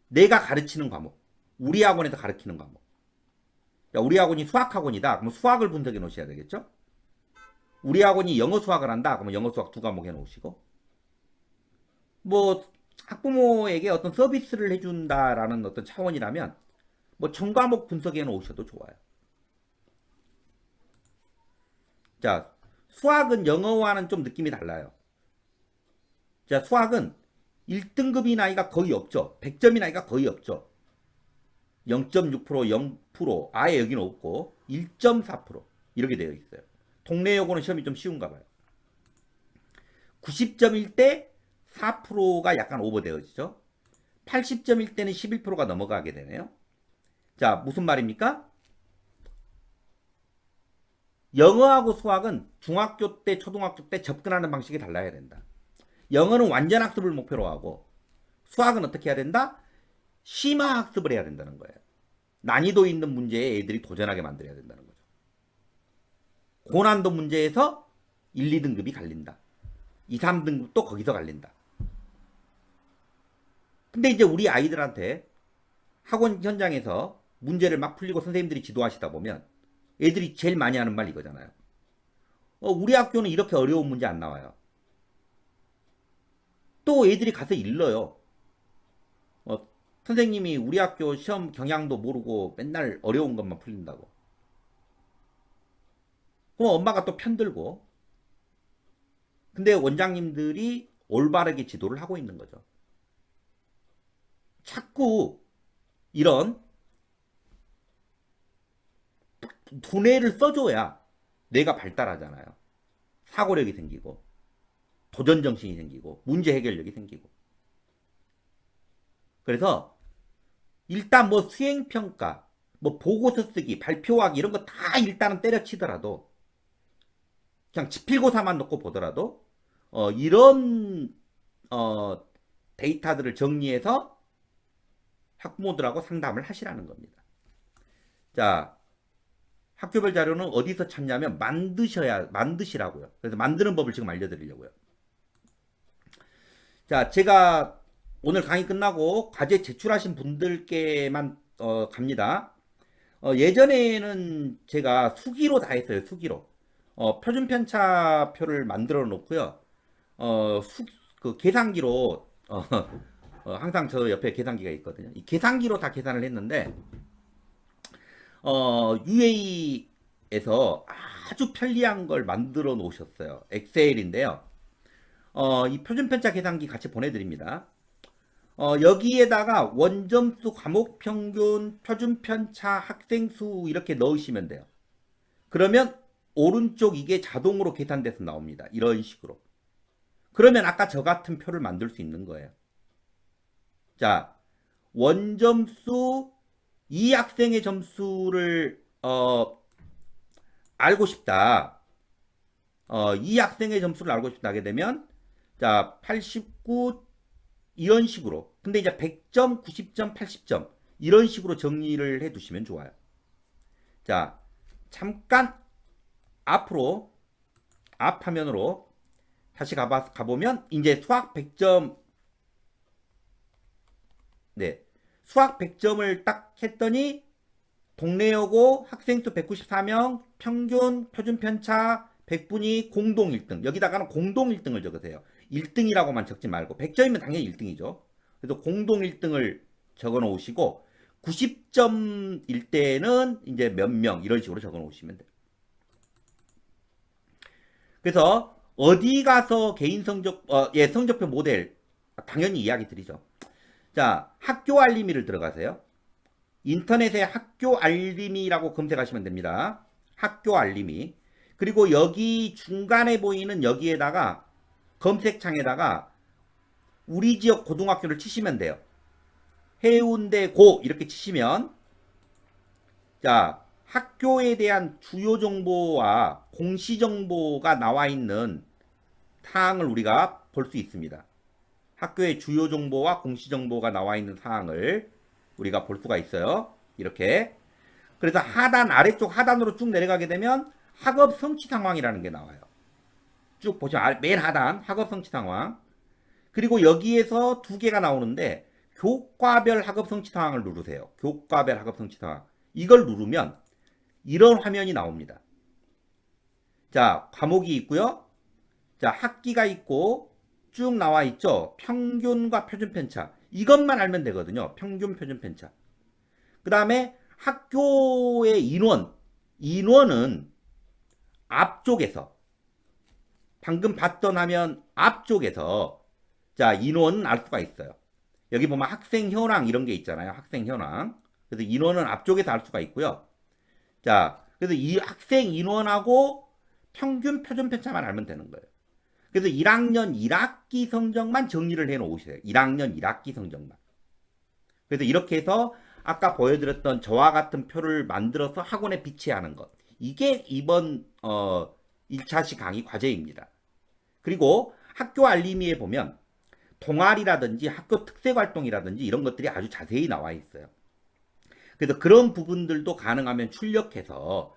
내가 가르치는 과목, 우리 학원에서 가르치는 과목. 야, 우리 학원이 수학학원이다. 그럼 수학을 분석해 놓으셔야 되겠죠? 우리 학원이 영어 수학을 한다. 그러면 영어 수학 두 과목 해 놓으시고, 뭐 학부모에게 어떤 서비스를 해준다라는 어떤 차원이라면 뭐 전과목 분석해 놓으셔도 좋아요. 자, 수학은 영어와는 좀 느낌이 달라요. 자, 수학은 1등급이 나이가 거의 없죠. 100점이 나이가 거의 없죠. 0.6%, 0%, 아예 여기는 없고 1.4% 이렇게 되어 있어요. 동네 여고는 시험이 좀 쉬운가 봐요. 90점일 때 4%가 약간 오버되어지죠. 80점일 때는 11%가 넘어가게 되네요. 자, 무슨 말입니까? 영어하고 수학은 중학교 때, 초등학교 때 접근하는 방식이 달라야 된다. 영어는 완전 학습을 목표로 하고 수학은 어떻게 해야 된다? 심화 학습을 해야 된다는 거예요. 난이도 있는 문제에 애들이 도전하게 만들어야 된다는 거죠. 고난도 문제에서 1, 2등급이 갈린다. 2, 3등급도 거기서 갈린다. 근데 이제 우리 아이들한테 학원 현장에서 문제를 막 풀리고 선생님들이 지도하시다 보면 애들이 제일 많이 하는 말 이거잖아요. 우리 학교는 이렇게 어려운 문제 안 나와요. 또 애들이 가서 일러요. 선생님이 우리 학교 시험 경향도 모르고 맨날 어려운 것만 풀린다고. 그럼 엄마가 또 편들고. 근데 원장님들이 올바르게 지도를 하고 있는 거죠. 자꾸 이런 두뇌를 써줘야 뇌가 발달하잖아요. 사고력이 생기고 도전정신이 생기고 문제 해결력이 생기고. 그래서 일단 뭐 수행평가, 뭐 보고서 쓰기, 발표하기 이런 거 다 일단은 때려치더라도 그냥 지필고사만 놓고 보더라도 이런 데이터들을 정리해서 학부모들하고 상담을 하시라는 겁니다. 자, 학교별 자료는 어디서 찾냐면 만드시라고요. 그래서 만드는 법을 지금 알려드리려고요. 자, 제가 오늘 강의 끝나고 과제 제출하신 분들께만 갑니다. 예전에는 제가 수기로 다 했어요. 수기로. 표준편차표를 만들어 놓고요. 그 계산기로 항상 저 옆에 계산기가 있거든요. 이 계산기로 다 계산을 했는데 UA에서 아주 편리한 걸 만들어 놓으셨어요. 엑셀인데요. 이 표준편차 계산기 같이 보내드립니다. 여기에다가 원점수, 과목평균, 표준편차, 학생수 이렇게 넣으시면 돼요. 그러면 오른쪽 이게 자동으로 계산돼서 나옵니다. 이런 식으로. 그러면 아까 저 같은 표를 만들 수 있는 거예요. 자, 원점수, 이 학생의 점수를 알고 싶다. 이 학생의 점수를 알고 싶다 하게 되면 자, 89 이런 식으로. 근데 이제 100점, 90점, 80점 이런 식으로 정리를 해 두시면 좋아요. 자, 잠깐 앞으로 앞 화면으로 다시 가보면 이제 수학 100점 네. 수학 100점을 딱 했더니 동네여고 학생수 194명, 평균, 표준편차 100분이 공동 1등. 여기다가는 공동 1등을 적으세요. 1등이라고만 적지 말고 100점이면 당연히 1등이죠. 그래서 공동 1등을 적어 놓으시고 90점일 때는 이제 몇 명 이런 식으로 적어 놓으시면 돼요. 그래서 어디 가서 개인 성적 성적표 모델 당연히 이야기 드리죠. 자, 학교 알림이를 들어가세요. 인터넷에 학교 알림이라고 검색하시면 됩니다. 학교 알림이. 그리고 여기 중간에 보이는 여기에다가 검색창에다가 우리 지역 고등학교를 치시면 돼요. 해운대 고 이렇게 치시면 자, 학교에 대한 주요 정보와 공시 정보가 나와 있는 사항을 우리가 볼 수 있습니다. 학교의 주요 정보와 공시 정보가 나와 있는 사항을 우리가 볼 수가 있어요. 이렇게. 그래서 하단, 아래쪽 하단으로 쭉 내려가게 되면 학업 성취 상황이라는 게 나와요. 쭉 보시면 맨 하단 학업 성취 상황. 그리고 여기에서 두 개가 나오는데 교과별 학업 성취 상황을 누르세요. 교과별 학업 성취 상황. 이걸 누르면 이런 화면이 나옵니다. 자, 과목이 있고요. 자, 학기가 있고 쭉 나와 있죠. 평균과 표준 편차. 이것만 알면 되거든요. 평균, 표준 편차. 그 다음에 학교의 인원은 앞쪽에서 방금 봤던 화면 앞쪽에서 자, 인원은 알 수가 있어요. 여기 보면 학생 현황 이런 게 있잖아요. 학생 현황. 그래서 인원은 앞쪽에서 알 수가 있고요. 자, 그래서 이 학생 인원하고 평균 표준 편차만 알면 되는 거예요. 그래서 1학년 1학기 성적만 정리를 해 놓으세요. 1학년 1학기 성적만. 그래서 이렇게 해서 아까 보여드렸던 저와 같은 표를 만들어서 학원에 비치하는 것. 이게 이번 1차시 강의 과제입니다. 그리고 학교 알림이에 보면 동아리라든지 학교 특색 활동이라든지 이런 것들이 아주 자세히 나와 있어요. 그래서 그런 부분들도 가능하면 출력해서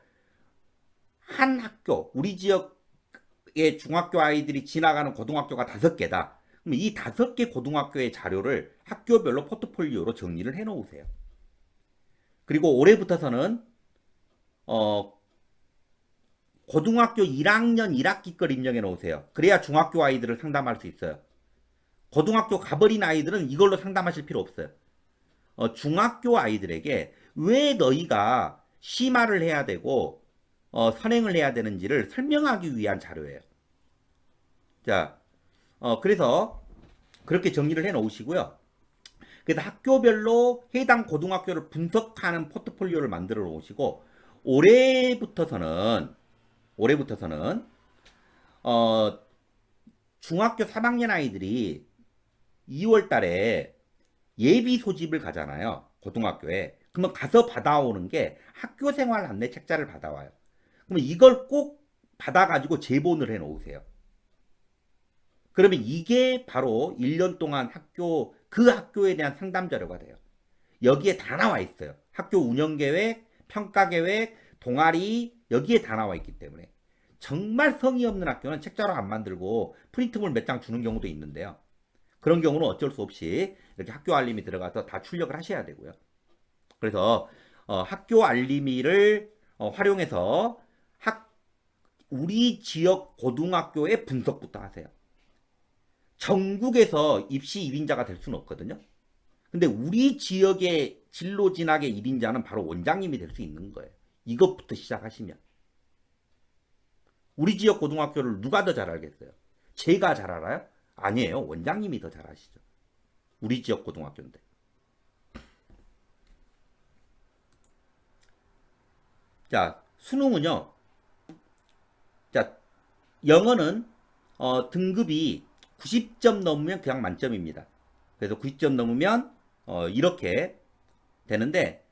한 학교, 우리 지역의 중학교 아이들이 지나가는 고등학교가 5개다. 그럼 이 5개 고등학교의 자료를 학교별로 포트폴리오로 정리를 해 놓으세요. 그리고 올해부터서는 고등학교 1학년 1학기 걸 입력해 놓으세요. 그래야 중학교 아이들을 상담할 수 있어요. 고등학교 가버린 아이들은 이걸로 상담하실 필요 없어요. 중학교 아이들에게 왜 너희가 심화를 해야 되고 선행을 해야 되는지를 설명하기 위한 자료예요. 자, 그래서 그렇게 정리를 해 놓으시고요. 그래서 학교별로 해당 고등학교를 분석하는 포트폴리오를 만들어 놓으시고 올해부터서는 중학교 3학년 아이들이 2월 달에 예비 소집을 가잖아요. 고등학교에. 그러면 가서 받아오는 게 학교 생활 안내 책자를 받아와요. 그러면 이걸 꼭 받아가지고 제본을 해 놓으세요. 그러면 이게 바로 1년 동안 그 학교에 대한 상담 자료가 돼요. 여기에 다 나와 있어요. 학교 운영 계획, 평가 계획, 동아리, 여기에 다 나와 있기 때문에. 정말 성의 없는 학교는 책자로 안 만들고 프린트물 몇 장 주는 경우도 있는데요. 그런 경우는 어쩔 수 없이 이렇게 학교 알림이 들어가서 다 출력을 하셔야 되고요. 그래서 학교 알림이를 활용해서 우리 지역 고등학교의 분석부터 하세요. 전국에서 입시 1인자가 될 수는 없거든요. 근데 우리 지역의 진로 진학의 1인자는 바로 원장님이 될 수 있는 거예요. 이것부터 시작하시면. 우리 지역 고등학교를 누가 더 잘 알겠어요? 제가 잘 알아요? 아니에요. 원장님이 더 잘 아시죠. 우리 지역 고등학교인데. 자, 수능은요. 자, 영어는 등급이 90점 넘으면 그냥 만점입니다. 그래서 90점 넘으면 이렇게 되는데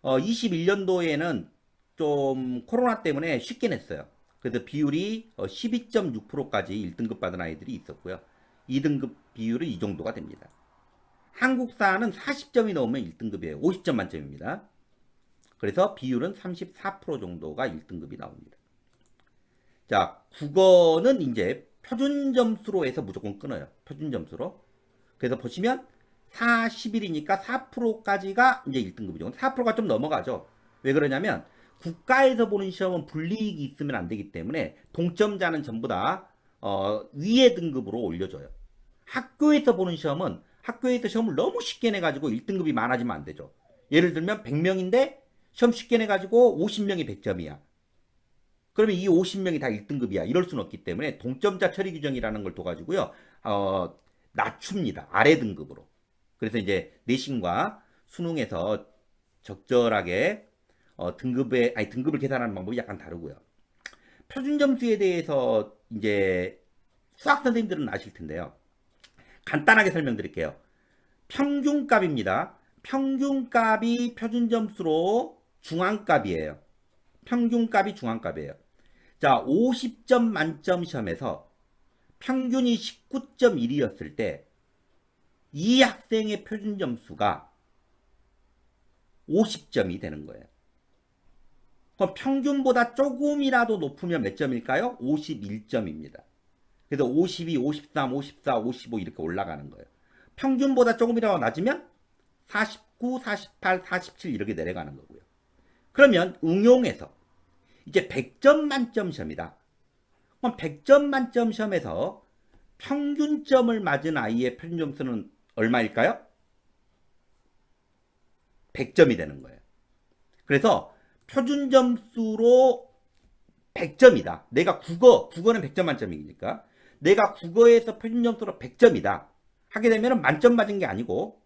21년도에는 좀 코로나 때문에 쉽게 냈어요. 그래서 비율이 12.6%까지 1등급 받은 아이들이 있었고요. 2등급 비율은 이 정도가 됩니다. 한국사는 40점이 넘으면 1등급이에요. 50점 만점입니다. 그래서 비율은 34% 정도가 1등급이 나옵니다. 자, 국어는 이제 표준 점수로 해서 무조건 끊어요. 표준 점수로. 그래서 보시면 41이니까 4%까지가 이제 1등급이죠. 4%가 좀 넘어가죠. 왜 그러냐면 국가에서 보는 시험은 불이익이 있으면 안 되기 때문에 동점자는 전부 다 위의 등급으로 올려줘요. 학교에서 보는 시험은 학교에서 시험을 너무 쉽게 내가지고 1등급이 많아지면 안 되죠. 예를 들면 100명인데 시험 쉽게 내가지고 50명이 100점이야. 그러면 이 50명이 다 1등급이야. 이럴 수는 없기 때문에 동점자 처리 규정이라는 걸 둬가지고요. 낮춥니다. 아래 등급으로. 그래서 이제 내신과 수능에서 적절하게 등급을 계산하는 방법이 약간 다르고요. 표준 점수에 대해서 이제 수학 선생님들은 아실 텐데요. 간단하게 설명드릴게요. 평균값입니다. 평균값이 표준 점수로 중앙값이에요. 평균값이 중앙값이에요. 자, 50점 만점 시험에서 평균이 19.1이었을 때 이 학생의 표준 점수가 50점이 되는 거예요. 그럼 평균보다 조금이라도 높으면 몇 점일까요? 51점입니다. 그래서 52, 53, 54, 55 이렇게 올라가는 거예요. 평균보다 조금이라도 낮으면 49, 48, 47 이렇게 내려가는 거고요. 그러면 응용해서 이제 100점 만점 시험이다. 그럼 100점 만점 시험에서 평균점을 맞은 아이의 표준 점수는 얼마일까요? 100점이 되는 거예요. 그래서 표준 점수로 100점이다. 내가 국어는 100점 만점이니까 내가 국어에서 표준 점수로 100점이다. 하게 되면 만점 맞은 게 아니고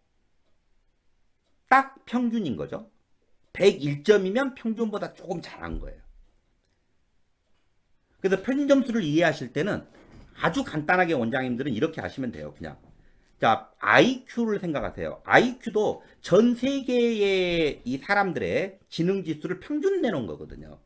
딱 평균인 거죠. 101점이면 평균보다 조금 잘한 거예요. 그래서 표준 점수를 이해하실 때는 아주 간단하게 원장님들은 이렇게 하시면 돼요. 그냥 자, IQ를 생각하세요. IQ도 전 세계의 이 사람들의 지능 지수를 평균 내놓은 거거든요.